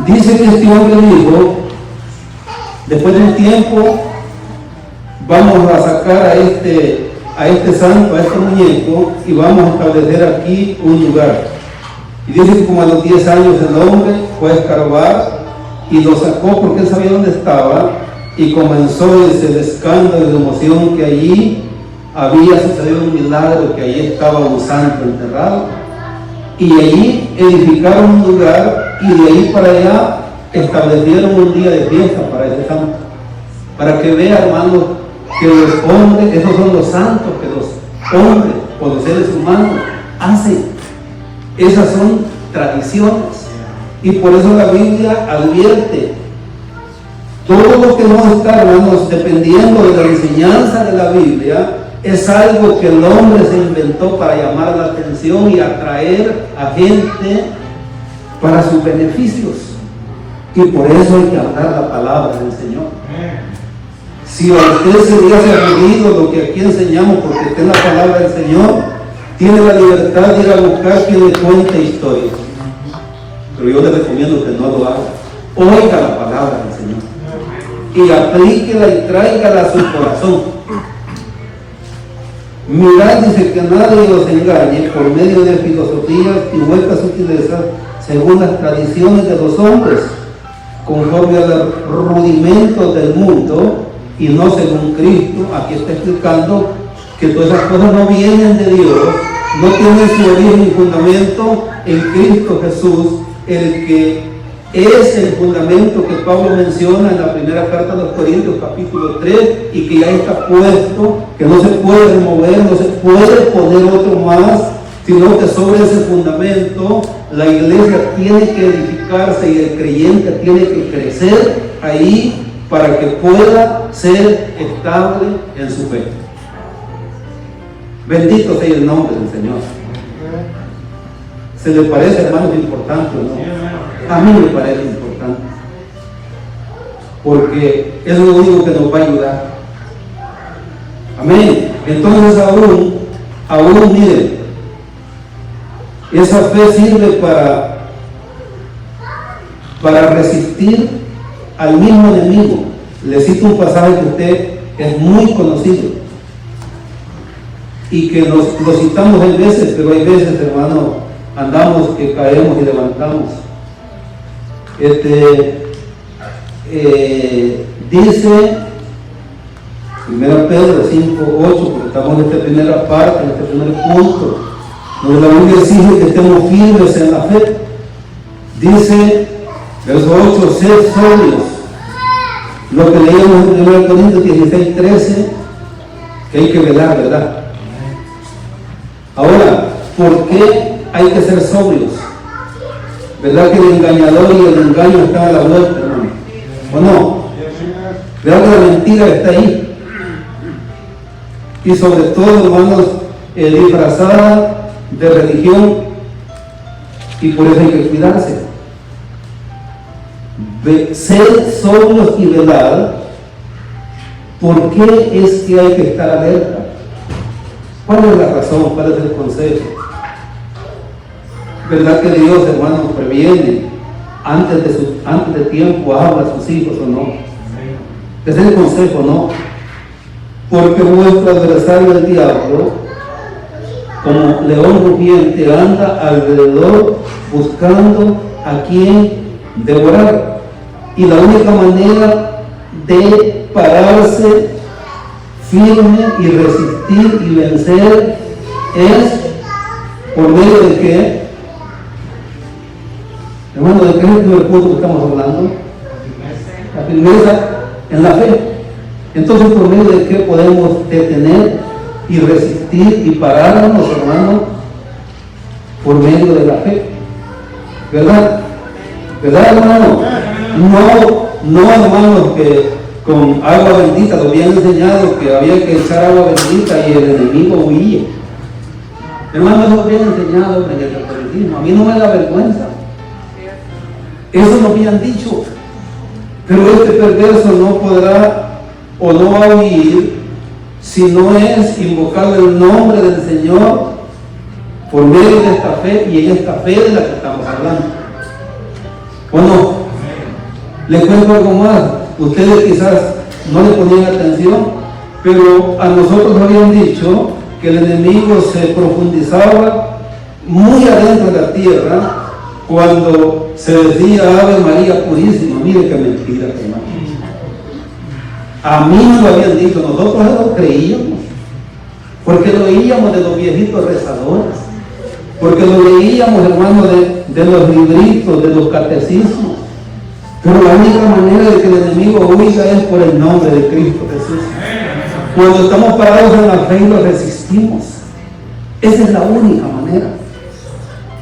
Dice que este hombre dijo, después de un tiempo, vamos a sacar a este santo, a este muñeco, y vamos a establecer aquí un lugar. Y dice que como a los 10 años el hombre fue a escarbar y lo sacó porque él sabía dónde estaba, y comenzó el escándalo de emoción que allí había sucedido un milagro, que allí estaba un santo enterrado. Y allí edificaron un lugar, y de ahí para allá establecieron un día de fiesta para ese santo, para que vea, hermanos, que los hombres, esos son los santos que los hombres o los seres humanos hacen. Esas son tradiciones, y por eso la Biblia advierte: todo lo que no está, hermanos, dependiendo de la enseñanza de la Biblia, es algo que el hombre se inventó para llamar la atención y atraer a gente para sus beneficios. Y por eso hay que hablar la palabra del Señor. Si a usted se le hace aburrido lo que aquí enseñamos, porque está en la palabra del Señor, tiene la libertad de ir a buscar quien le cuente historias. Pero yo le recomiendo que no lo haga. Oiga la palabra del Señor y aplíquela y tráigala a su corazón. Mirad, dice, que nadie os engañe por medio de filosofías y huecas sutilezas, según las tradiciones de los hombres, conforme a los rudimentos del mundo, y no según Cristo. Aquí está explicando que todas esas cosas no vienen de Dios, no tienen su origen y fundamento en Cristo Jesús, el que es el fundamento que Pablo menciona en la primera carta a los Corintios, capítulo 3, y que ya está puesto, que no se puede remover, no se puede poner otro más, sino que sobre ese fundamento la iglesia tiene que edificarse y el creyente tiene que crecer ahí para que pueda ser estable en su fe. Bendito sea el nombre del Señor. ¿Se le parece, hermanos, importante o no? A mí me parece importante, porque es lo único que nos va a ayudar. Amén. Entonces aún miren, esa fe sirve para resistir al mismo enemigo. Le cito un pasaje que usted es muy conocido y que lo citamos en veces, pero hay veces, hermano, andamos que caemos y levantamos. Dice 1 Pedro 5:8, porque estamos en esta primera parte, en este primer punto, donde la Biblia exige que estemos firmes en la fe. Dice, verso 8, sed sobrios. Lo que leíamos en 1 Corintios 16:13, que hay que velar, ¿verdad? Ahora, ¿por qué hay que ser sobrios? ¿Verdad que el engañador y el engaño están a la vuelta, hermano? ¿O no? ¿Verdad que la mentira está ahí? Y sobre todo, hermanos, disfrazada de religión, y por eso hay que cuidarse. Ser sobrios y velar. ¿Por qué es que hay que estar alerta? ¿Cuál es la razón? ¿Cuál es el consejo? ¿Verdad que Dios, hermanos, previene antes de tiempo, habla a sus hijos o no? Es el consejo, ¿no? Porque vuestro adversario, el diablo, como león rugiente, anda alrededor buscando a quien devorar. Y la única manera de pararse firme y resistir y vencer es por medio de qué? Hermano, ¿de qué es el primer punto que estamos hablando? La firmeza en la fe. Entonces, ¿por medio de qué podemos detener y resistir y pararnos, hermano? Por medio de la fe. ¿Verdad? ¿Verdad, hermano? No, hermanos, que con agua bendita, lo habían enseñado que había que echar agua bendita y el enemigo huía. Hermanos, lo habían enseñado en el catolicismo. A mí no me da vergüenza. Eso lo habían dicho. Pero este perverso no podrá o no va a huir si no es invocar el nombre del Señor por medio de esta fe, y en esta fe de la que estamos hablando. ¿O no? Les cuento algo más. Ustedes quizás no le ponían atención, pero a nosotros habían dicho que el enemigo se profundizaba muy adentro de la tierra cuando se decía Ave María Purísima. Mire qué mentira, hermano. A mí no lo habían dicho, nosotros lo creíamos, porque lo oíamos de los viejitos rezadores, porque lo leíamos, hermano, de los libritos, de los catecismos. Pero la única manera de que el enemigo huya es por el nombre de Cristo Jesús. Cuando estamos parados en la fe y lo resistimos, esa es la única manera.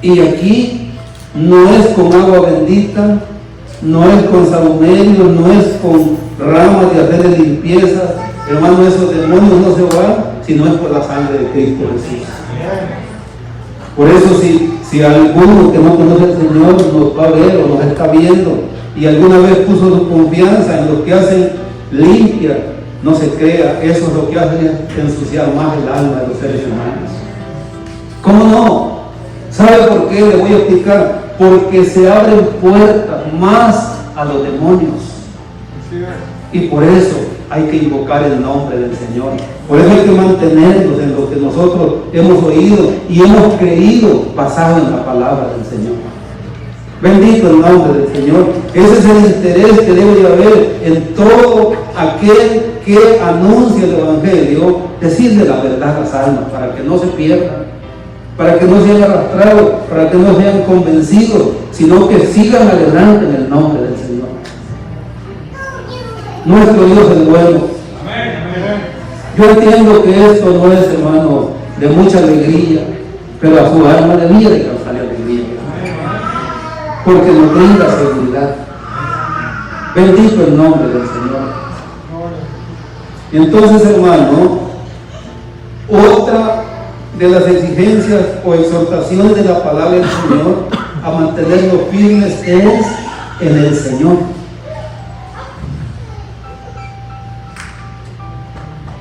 Y aquí no es con agua bendita, no es con sahumerio, no es con ramas de hacer limpieza. Hermano, esos demonios no se van, sino es por la sangre de Cristo Jesús. Por eso si alguno que no conoce al Señor nos va a ver o nos está viendo y alguna vez puso su confianza en los que hacen limpia, no se crea, eso es lo que hace es ensuciar más el alma de los seres humanos. ¿Cómo no? ¿Sabe por qué? Le voy a explicar. Porque se abren puertas más a los demonios. Y por eso hay que invocar el nombre del Señor. Por eso hay que mantenernos en lo que nosotros hemos oído y hemos creído basado en la palabra del Señor. Bendito el nombre del Señor. Ese es el interés que debe de haber en todo aquel que anuncia el Evangelio, decirle la verdad a las almas para que no se pierdan, para que no sean arrastrados, para que no sean convencidos, sino que sigan adelante en el nombre del Señor. Nuestro Dios es bueno. Yo entiendo que esto no es, hermano, de mucha alegría, pero a su alma debía de causarle alegría, porque nos brinda seguridad. Bendito el nombre del Señor. Entonces, hermano, otra de las exigencias o exhortaciones de la palabra del Señor a mantenernos firmes es en el Señor.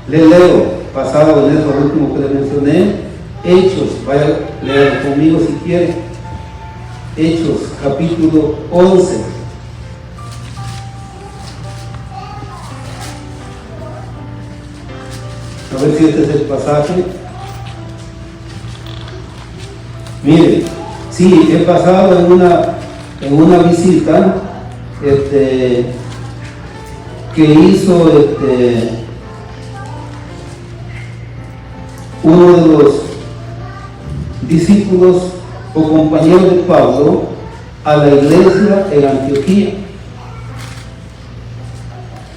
Le leo, basado en eso último que le mencioné, Hechos, vaya a leer conmigo si quiere. Hechos, capítulo 11. A ver si este es el pasaje. Mire, sí, he pasado en una visita que hizo uno de los discípulos o compañeros de Pablo a la iglesia en Antioquía.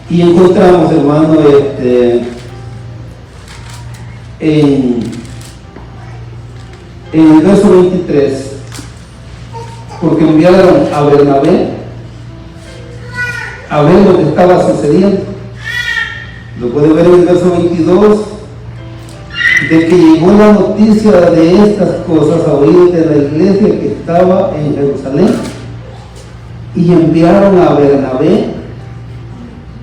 Y encontramos, hermano, en el verso 23, porque enviaron a Bernabé a ver lo que estaba sucediendo. Lo puede ver en el verso 22, de que llegó la noticia de estas cosas a oídos de la iglesia que estaba en Jerusalén, y enviaron a Bernabé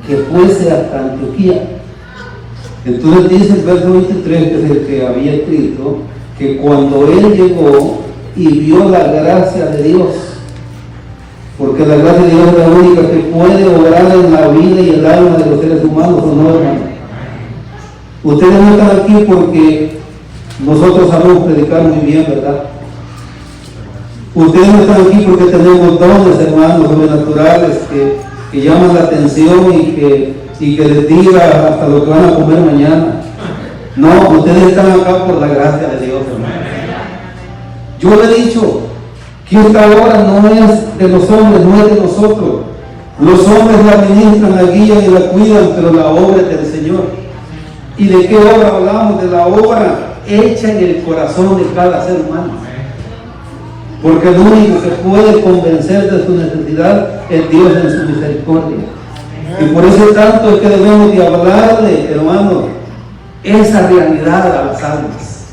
que fuese hasta Antioquía. Entonces dice el verso 23, que es el que había escrito, que cuando él llegó y vio la gracia de Dios, porque la gracia de Dios es la única que puede obrar en la vida y el alma de los seres humanos, ¿o no, hermano? Ustedes no están aquí porque nosotros sabemos predicar muy bien, ¿verdad? Ustedes no están aquí porque tenemos dones, hermanos, sobrenaturales que llaman la atención y que les diga hasta lo que van a comer mañana. No, ustedes están acá por la gracia de Dios, hermano. Yo le he dicho que esta obra no es de los hombres, no es de nosotros. Los hombres la administran, la guían y la cuidan, pero la obra es del Señor. ¿Y de qué obra hablamos? De la obra hecha en el corazón de cada ser humano. Porque el único que puede convencer de su necesidad es Dios en su misericordia. Y por eso tanto es que debemos de hablarle, hermanos, esa realidad a las almas.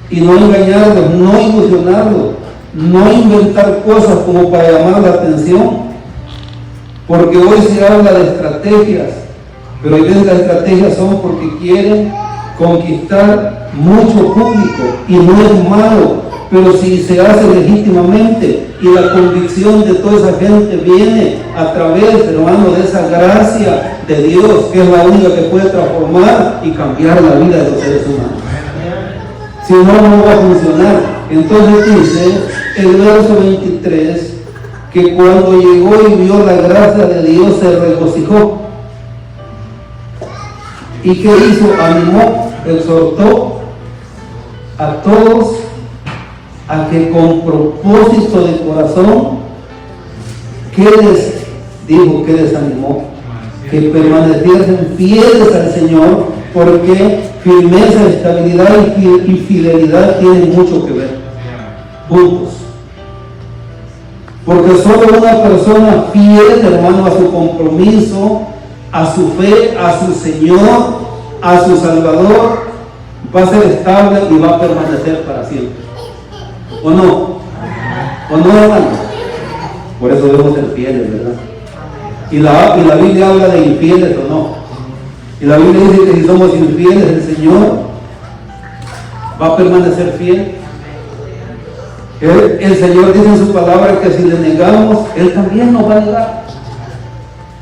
Y no engañarlos, no ilusionarlos, no inventar cosas como para llamar la atención. Porque hoy se habla de estrategias, pero a veces las estrategias son porque quieren conquistar mucho público, y no es malo, pero si se hace legítimamente y la convicción de toda esa gente viene a través, hermano, de esa gracia de Dios, que es la única que puede transformar y cambiar la vida de los seres humanos. Si no, no va a funcionar. Entonces dice el verso 23 que cuando llegó y vio la gracia de Dios se regocijó. ¿Y qué hizo? Animó, exhortó a todos a que con propósito de corazón, ¿qué les dijo? ¿Qué les animó? Que permaneciesen fieles al Señor, porque firmeza, estabilidad y fidelidad tienen mucho que ver juntos. Porque solo una persona fiel, hermano, a su compromiso, a su fe, a su Señor, a su Salvador, va a ser estable y va a permanecer para siempre. ¿O no? ¿O no, hermano? Por eso debemos ser fieles, ¿verdad? Y la Biblia habla de infieles o no. Y la Biblia dice que si somos infieles, el Señor va a permanecer fiel. El Señor dice en su palabra que si le negamos, Él también nos va a negar.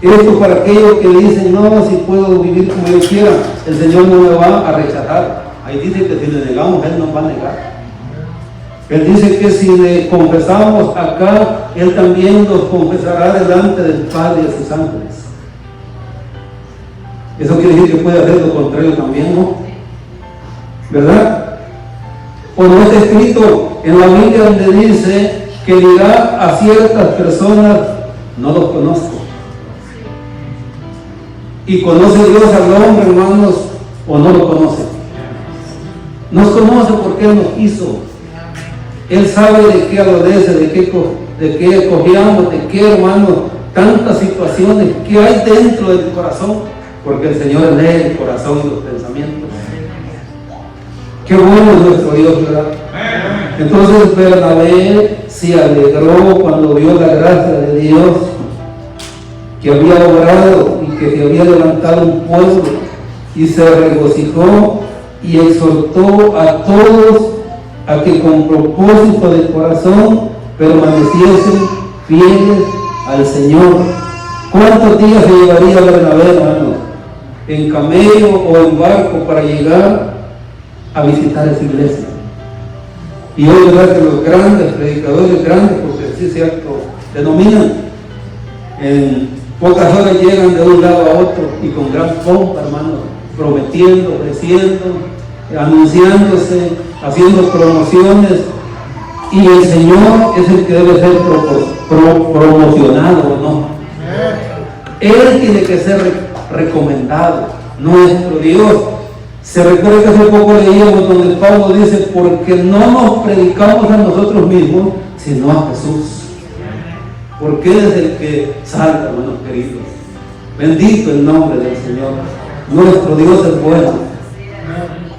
Esto para aquellos que le dicen, no, si puedo vivir como yo quiera, el Señor no me va a rechazar. Ahí dice que si le negamos, Él nos va a negar. Él dice que si le confesamos acá, Él también nos confesará delante del Padre y de sus ángeles. Eso quiere decir que puede hacer lo contrario también, ¿no? ¿Verdad? O no está escrito en la Biblia donde dice que dirá a ciertas personas, no los conozco. Y conoce Dios al hombre, hermanos, o no lo conoce. Nos conoce porque Él nos hizo. Él sabe de qué adolece, de qué cojeamos, de qué, hermano, tantas situaciones que hay dentro del corazón, porque el Señor lee el corazón y los pensamientos. Qué bueno es nuestro Dios, ¿verdad? Entonces Bernabé se alegró cuando vio la gracia de Dios que había obrado y que se había levantado un pueblo, y se regocijó y exhortó a todos a que con propósito de corazón permaneciesen fieles al Señor. ¿Cuántos días se llevaría Bernabé, hermano, en camello o en barco para llegar a visitar esa iglesia? Y hoy, verdad, que los grandes predicadores, grandes, porque sí es cierto, denominan, en pocas horas llegan de un lado a otro y con gran pompa, hermano, prometiendo, ofreciendo, anunciándose, haciendo promociones, y el Señor es el que debe ser promocionado, ¿no? Él tiene que ser recomendado. Nuestro Dios Se recuerda que hace poco leíamos donde Pablo dice, porque no nos predicamos a nosotros mismos, sino a Jesús. Porque Él es el que salva, hermanos queridos. Bendito el nombre del Señor. Nuestro Dios es bueno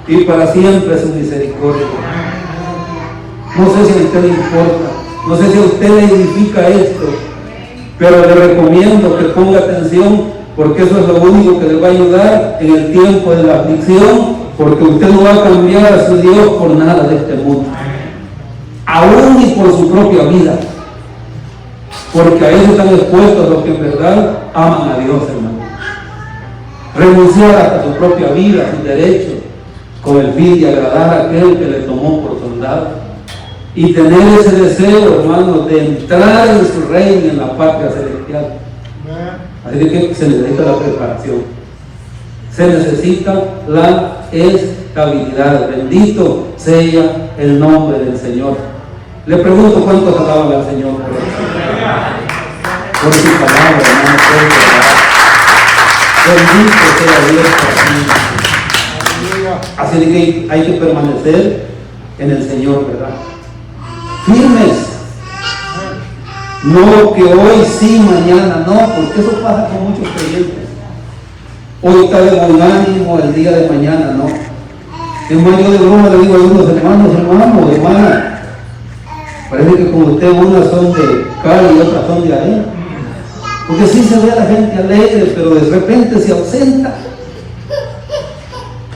y para siempre es su misericordia. No sé si a usted le importa, no sé si a usted le edifica esto, pero le recomiendo que ponga atención, porque eso es lo único que le va a ayudar en el tiempo de la aflicción, porque usted no va a cambiar a su Dios por nada de este mundo, aún ni por su propia vida, porque a eso están expuestos los que en verdad aman a Dios, hermano. Renunciar hasta su propia vida, a sus derechos, con el fin de agradar a aquel que le tomó por soldado, y tener ese deseo, hermano, de entrar en su reino, en la patria celestial. Así que se necesita la preparación, se necesita la estabilidad. Bendito sea el nombre del Señor. Le pregunto cuántos alaban al Señor por su palabra, hermano. Bendito sea Dios por ti. Así que hay que permanecer en el Señor, ¿verdad? Firmes. No que hoy sí, mañana no, porque eso pasa con muchos creyentes. Hoy está de buen ánimo, el día de mañana no. Es más, yo de broma le digo a algunos hermanos, hermana, parece que como usted unas son de cal y otras son de arena. Porque sí se ve a la gente alegre, pero de repente se ausenta.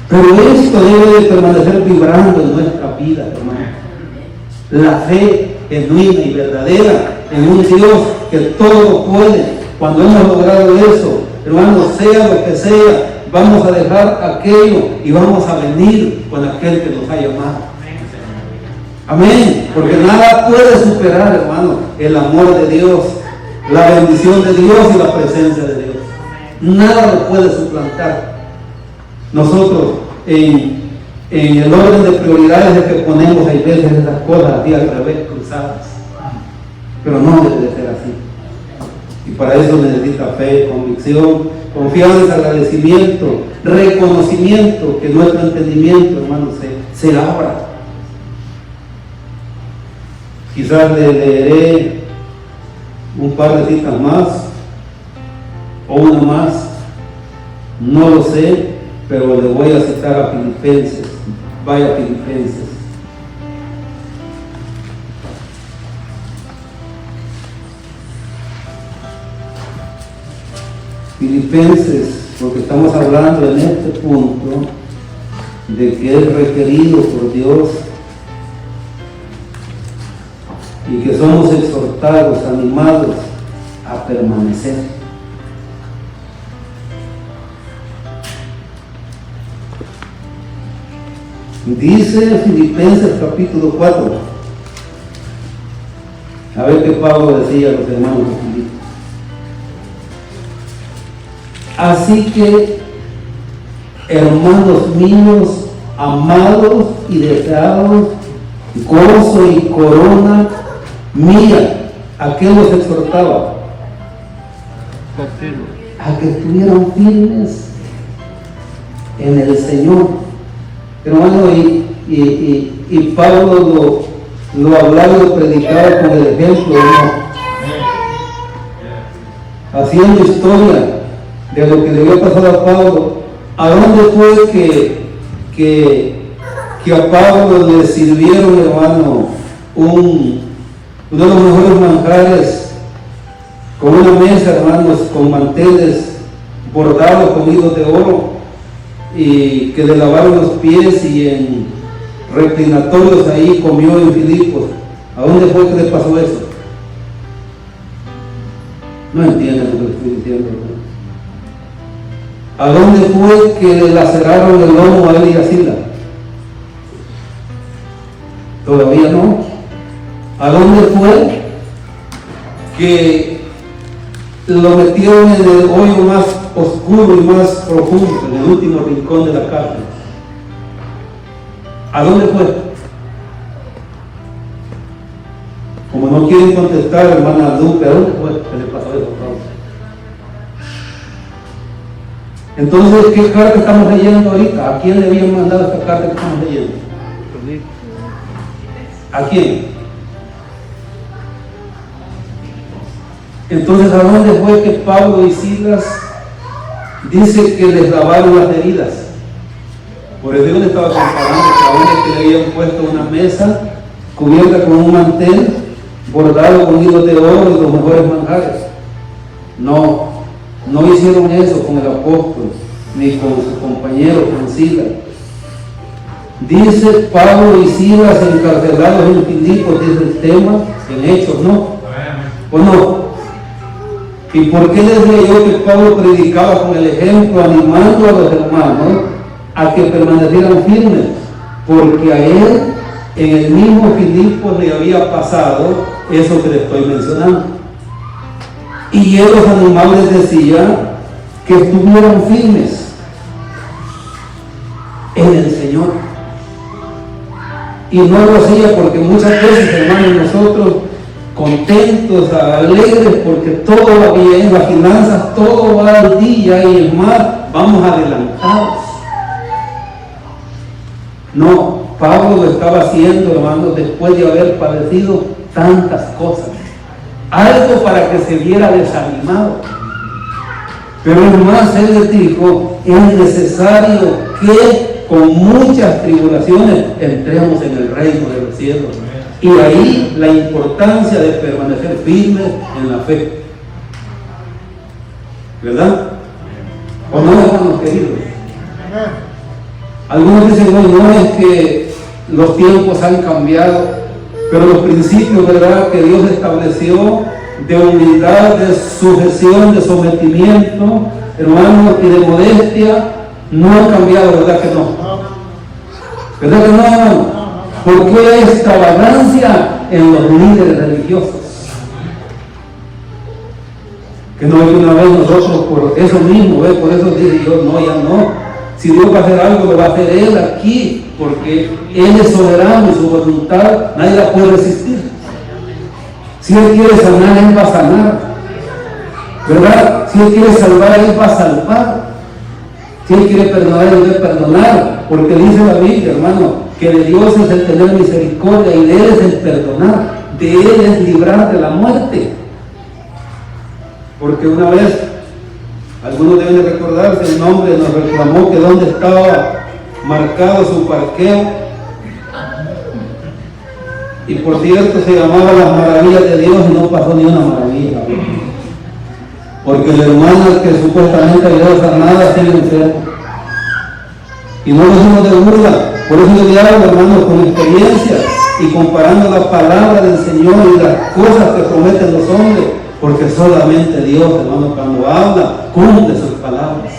Pero esto debe de permanecer vibrando en nuestra vida, hermano. La fe genuina y verdadera en un Dios que todo lo puede. Cuando hemos logrado eso, hermano, sea lo que sea, vamos a dejar aquello y vamos a venir con aquel que nos ha llamado. Amén. Porque nada puede superar, hermano, el amor de Dios, la bendición de Dios y la presencia de Dios. Nada lo puede suplantar. Nosotros en el orden de prioridades de que ponemos hay veces esas cosas así al revés, cruzadas. Pero no debe de ser así. Y para eso necesita fe, convicción, confianza, agradecimiento, reconocimiento, que nuestro entendimiento, hermano, se abra. Quizás le leeré un par de citas más o una más, no lo sé, pero le voy a citar a Filipenses. Vaya a Filipenses. Filipenses, porque estamos hablando en este punto de que es requerido por Dios y que somos exhortados, animados a permanecer. Dice Filipenses capítulo 4. A ver qué Pablo decía a los hermanos de Filipenses. Así que, hermanos míos, amados y deseados, gozo y corona mía, ¿a qué los exhortaba? A que estuvieran firmes en el Señor. Hermano, y Pablo lo hablaba y lo predicaba con el ejemplo, ¿no? Haciendo historia de lo que le había pasado a Pablo. ¿A dónde fue que a Pablo le sirvieron, hermano, uno de los mejores manjares, con una mesa, hermanos, con manteles bordados con hilos de oro, y que le lavaron los pies, y en reclinatorios ahí comió en Filipos? ¿A dónde fue que le pasó eso? No entienden lo que estoy diciendo, ¿no? ¿A dónde fue que le laceraron el lomo a él y a Sila? Todavía no. ¿A dónde fue que lo metieron en el hoyo más oscuro y más profundo, en el último rincón de la cárcel? ¿A dónde fue? Como no quieren contestar, hermana Lupe, ¿a dónde fue que le pasó eso? Entonces, ¿qué carta estamos leyendo ahorita? ¿A quién le habían mandado esta carta que estamos leyendo? ¿A quién? Entonces, ¿a dónde fue que Pablo y Silas dice que les lavaron las heridas? Por eso yo le estaba comparando que a uno que le habían puesto una mesa cubierta con un mantel bordado con hilos de oro y los mejores manjares. No hicieron eso con el apóstol ni con su compañero, con Silas. Dice Pablo y Silas encarcelados en Filipos, dice el tema en Hechos, ¿no? ¿O no? ¿Y por qué les decía yo que Pablo predicaba con el ejemplo, animando a los hermanos a que permanecieran firmes? Porque a él, en el mismo Filipos, le había pasado eso que le estoy mencionando. Y él los animaba, les decía que estuvieran firmes en el Señor. Y no lo hacía porque muchas veces, hermanos, nosotros contentos, alegres, porque todo va bien, las finanzas, todo va al día y es más, vamos adelantados. No, Pablo lo estaba haciendo, hermanos, después de haber padecido tantas cosas. Algo para que se viera desanimado. Pero es más, él les dijo, es necesario que con muchas tribulaciones entremos en el reino de los cielos. Y ahí la importancia de permanecer firmes en la fe. ¿Verdad? ¿O no, hermanos queridos? Algunos dicen, no es que los tiempos han cambiado, pero los principios, ¿verdad?, que Dios estableció de humildad, de sujeción, de sometimiento, hermanos, y de modestia, no han cambiado, ¿verdad que no? ¿Verdad que no, hermano? ¿Por qué hay extravagancia en los líderes religiosos? Que no es que una vez nosotros por eso mismo, por eso dije yo, no, ya no. Si Dios va a hacer algo, lo va a hacer Él aquí, porque Él es soberano y su voluntad nadie la puede resistir. Si Él quiere sanar, Él va a sanar, ¿verdad? Si Él quiere salvar, Él va a salvar. Si Él quiere perdonar, Él debe perdonar, porque dice la Biblia, hermano, que de Dios es el tener misericordia y de Él es el perdonar, de Él es librar de la muerte. Porque una vez, algunos deben de recordarse, el hombre nos reclamó que dónde estaba marcado su parqueo, y por cierto se llamaba Las Maravillas de Dios y no pasó ni una maravilla, porque el hermano que supuestamente había sanado sigue enfermo, y no lo hicimos de burla. Por eso yo le hablo, hermanos, con experiencia y comparando la palabra del Señor y las cosas que prometen los hombres, porque solamente Dios, hermano, cuando habla, cumple sus palabras.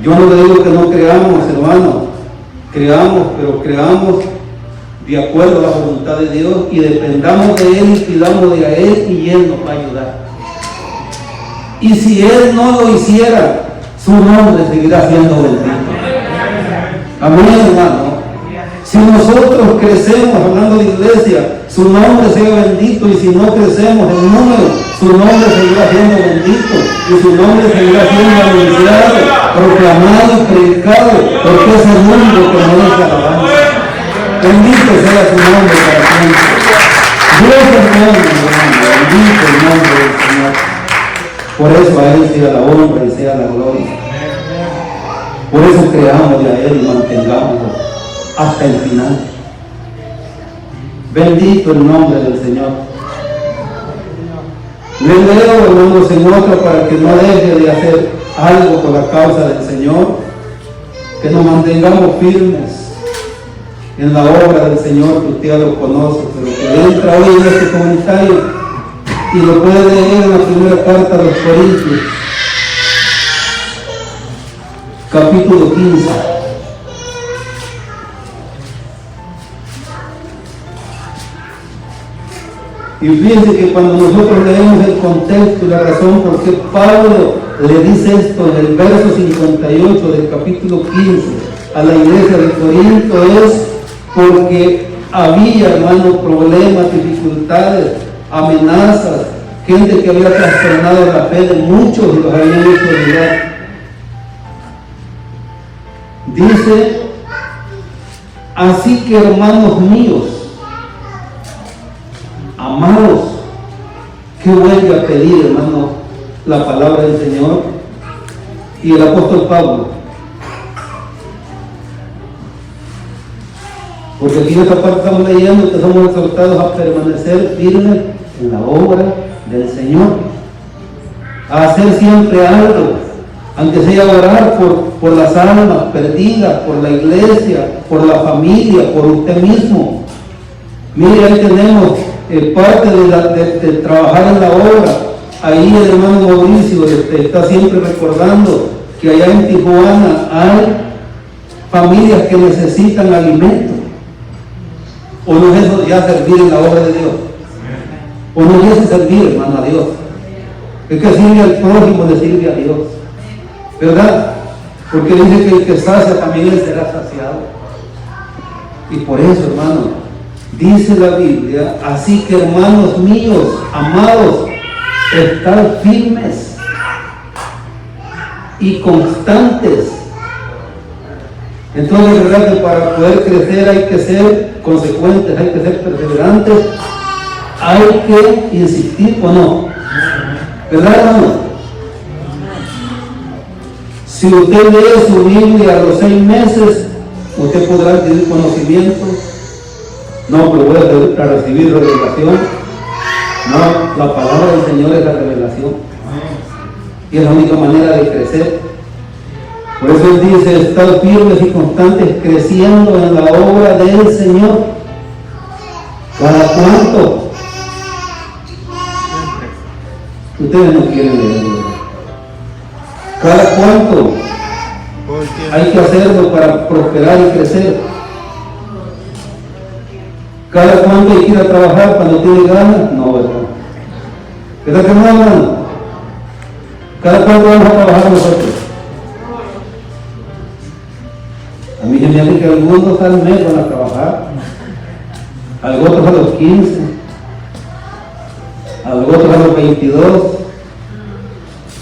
Yo no le digo que no creamos, hermano, creamos, pero creamos de acuerdo a la voluntad de Dios y dependamos de Él y pidamos de a Él y Él nos va a ayudar. Y si Él no lo hiciera, su nombre seguirá siendo bendito. Amén, hermano. Si nosotros crecemos, hablando de iglesia, su nombre sea bendito, y si no crecemos en número, su nombre seguirá siendo bendito y su nombre seguirá siendo anunciado, proclamado y predicado, porque es el único que merece alabanza. Bendito sea su nombre para siempre. Dios es nombre, hermano, bendito el nombre del Señor. Por eso a Él sea la honra y sea la gloria. Por eso creámosle a Él y mantengámoslo hasta el final. Bendito el nombre del Señor. Le leo, hermanos, en otra para que no deje de hacer algo por la causa del Señor, que nos mantengamos firmes en la obra del Señor, que usted ya lo conoce, pero que entra hoy en este comentario y lo puede leer en la primera carta a los Corintios, capítulo 15. Y fíjense que cuando nosotros leemos el contexto y la razón por qué Pablo le dice esto en el verso 58 del capítulo 15 a la iglesia de Corinto, es porque había, hermanos, problemas, dificultades, amenazas gente que había trastornado la fe de muchos y los había hecho olvidar. Dice, así que hermanos míos, amados, ¿qué vuelve a pedir, hermano? La palabra del Señor y el apóstol Pablo. Porque aquí en esta parte estamos leyendo que somos exhortados a permanecer firmes en la obra del Señor, a hacer siempre algo, aunque sea orar por las almas perdidas, por la iglesia, por la familia, por usted mismo. Mire, ahí tenemos parte de trabajar en la obra. Ahí el hermano Mauricio está siempre recordando que allá en Tijuana hay familias que necesitan alimento. ¿O no es eso ya servir en la obra de Dios? ¿O no es eso servir, hermano, a Dios? Es que sirve al prójimo, le sirve a Dios, ¿verdad? Porque dice que el que sacia también él será saciado. Y por eso, hermano, dice la Biblia, así que hermanos míos, amados, estad firmes y constantes. Entonces, verdad que para poder crecer hay que ser consecuentes, hay que ser perseverantes, hay que insistir o no. ¿Verdad, hermano? Si usted lee su Biblia a los 6 meses, usted podrá adquirir conocimiento. No, pero voy a recibir revelación. No, la palabra del Señor es la revelación. Y es la única manera de crecer. Por eso Él dice, estar firmes y constantes, creciendo en la obra del Señor. ¿Cada cuánto? Ustedes no quieren leerlo. ¿Cada cuánto? Hay que hacerlo para prosperar y crecer. ¿Cada cuánto hay que ir a trabajar cuando tiene ganas? No, ¿verdad? ¿Verdad que no, hermano? ¿Cada cuánto vamos a trabajar nosotros? A mí se me hace que algunos al mes van a trabajar, algunos a los 15, algunos a los 22.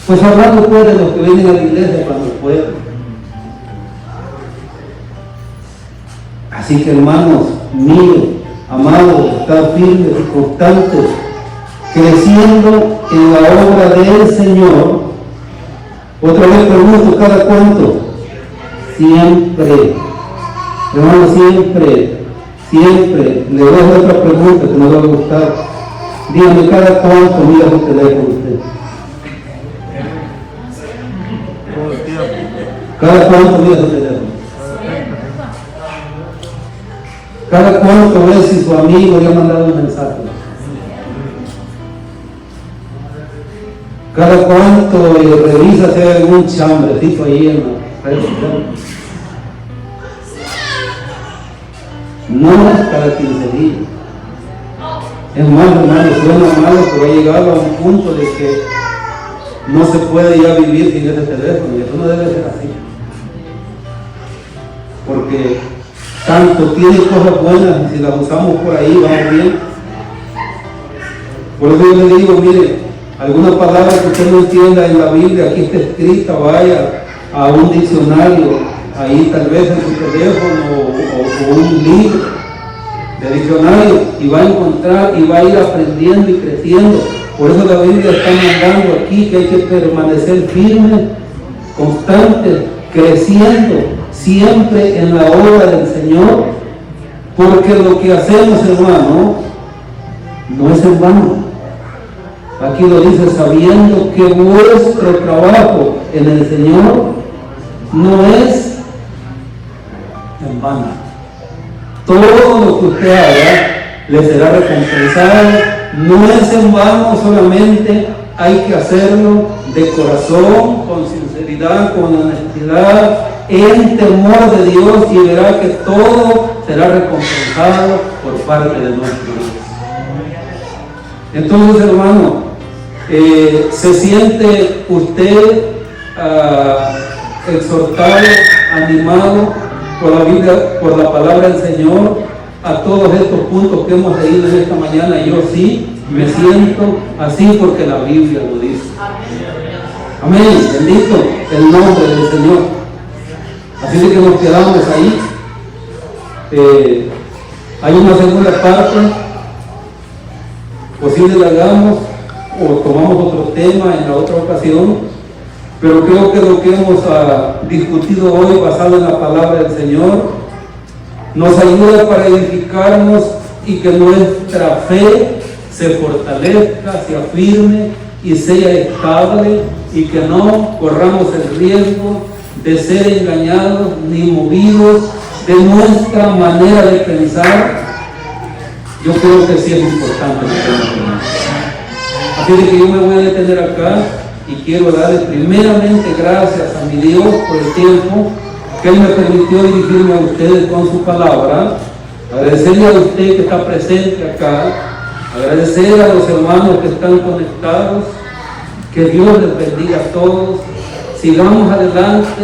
Pues hablando pues de los que vienen a la iglesia cuando pueden. Así que hermanos míos, amados, estad firmes y constantes, creciendo en la obra del Señor. Otra vez pregunto, ¿cada cuánto? Siempre. Hermano, siempre. Le voy a hacer otra pregunta que no le va a gustar. Dígame, ¿cada cuánto mira su teléfono usted? ¿Cada cuánto mira su teléfono? ¿Cada cuánto ve si su amigo le ha mandado un mensaje? ¿Cada cuánto revisa si hay algún chambrecito ahí en la red social? No es cada 15 días. Es más, hermano, suena malo, pero ha llegado a un punto de que no se puede ya vivir sin ese teléfono, y eso no debe ser así. Porque tanto tiene cosas buenas y si las usamos por ahí vamos bien. Por eso yo le digo, mire, alguna palabra que usted no entienda en la Biblia, aquí está escrita, vaya a un diccionario, ahí tal vez en su teléfono o un libro de diccionario, y va a encontrar y va a ir aprendiendo y creciendo. Por eso la Biblia está mandando aquí que hay que permanecer firmes, constantes, creciendo siempre en la obra del Señor, porque lo que hacemos, hermano, no es en vano. Aquí lo dice, sabiendo que vuestro trabajo en el Señor no es en vano. Todo lo que usted haga le será recompensado. No es en vano, solamente hay que hacerlo de corazón, con sinceridad, con honestidad, en temor de Dios, y verá que todo será recompensado por parte de nuestro Dios. Entonces, hermano, se siente usted exhortado, animado por la Biblia, por la palabra del Señor, a todos estos puntos que hemos leído en esta mañana. Yo sí, Me siento así porque la Biblia lo dice. Amén. Bendito el nombre del Señor. Así de que nos quedamos ahí. Hay una segunda parte. Posible la hagamos o tomamos otro tema en la otra ocasión. Pero creo que lo que hemos discutido hoy, basado en la palabra del Señor, nos ayuda para edificarnos y que nuestra fe se fortalezca, se afirme y sea estable, y que no corramos el riesgo de ser engañados ni movidos de nuestra manera de pensar. Yo creo que sí es importante. Así de que yo me voy a detener acá y quiero darle primeramente gracias a mi Dios por el tiempo que Él me permitió dirigirme a ustedes con su palabra. Agradecerle a usted que está presente acá, agradecer a los hermanos que están conectados, que Dios les bendiga a todos. Sigamos adelante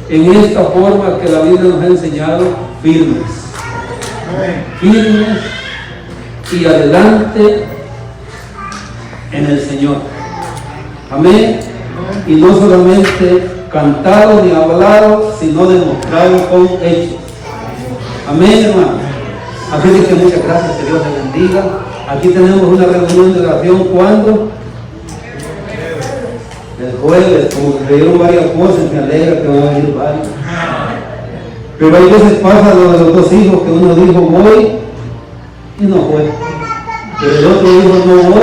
en esta forma que la Biblia nos ha enseñado, firmes, firmes y adelante en el Señor. Amén. Y no solamente cantado ni hablado, sino demostrado con hechos. Amén, hermano. Así de que muchas gracias, que Dios te bendiga. Aquí tenemos una reunión de oración. ¿Cuándo? El jueves. Como que dieron varias cosas, me alegra que van a venir varios. Pero hay veces pasa lo de los dos hijos, que uno dijo voy y no fue, pero el otro dijo no voy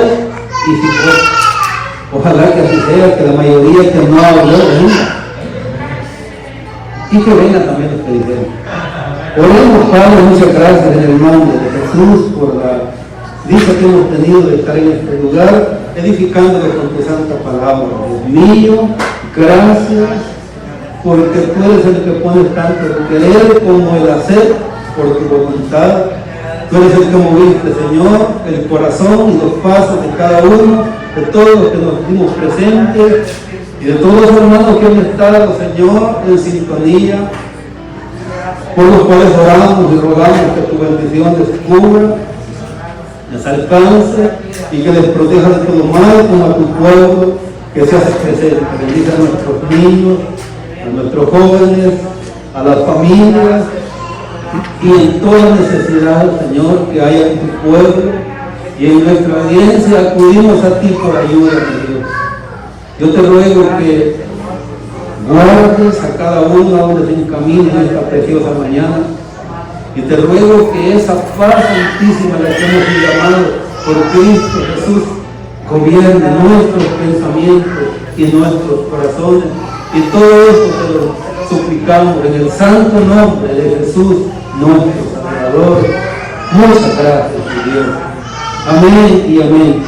y sí fue. Ojalá que así sea, que la mayoría que no habló venga, y que vengan también los que dijeron. Oremos, Padre, muchas gracias en el nombre de Jesús por la dicha que hemos tenido de estar en este lugar, edificándole con tu santa palabra. Dios mío, gracias, porque tú eres el que pones tanto el querer como el hacer por tu voluntad. Tú eres el que moviste, Señor, el corazón y los pasos de cada uno, de todos los que nos dimos presentes y de todos los hermanos que han estado, Señor, en sintonía, por los cuales oramos y rogamos que tu bendición les cubra, les alcance y que les proteja de todo mal, como a tu pueblo que se hace presente. Bendiga a nuestros niños, a nuestros jóvenes, a las familias y en toda necesidad, Señor, que haya en tu pueblo. Y en nuestra audiencia acudimos a ti por ayuda, mi Dios. Yo te ruego que guardes a cada uno a donde se encamine en esta preciosa mañana. Y te ruego que esa paz santísima a la que hemos sido llamados por Cristo Jesús gobierne nuestros pensamientos y nuestros corazones. Y todo esto te lo suplicamos en el santo nombre de Jesús, nuestro Salvador. Muchas gracias, mi Dios. Amén y amén.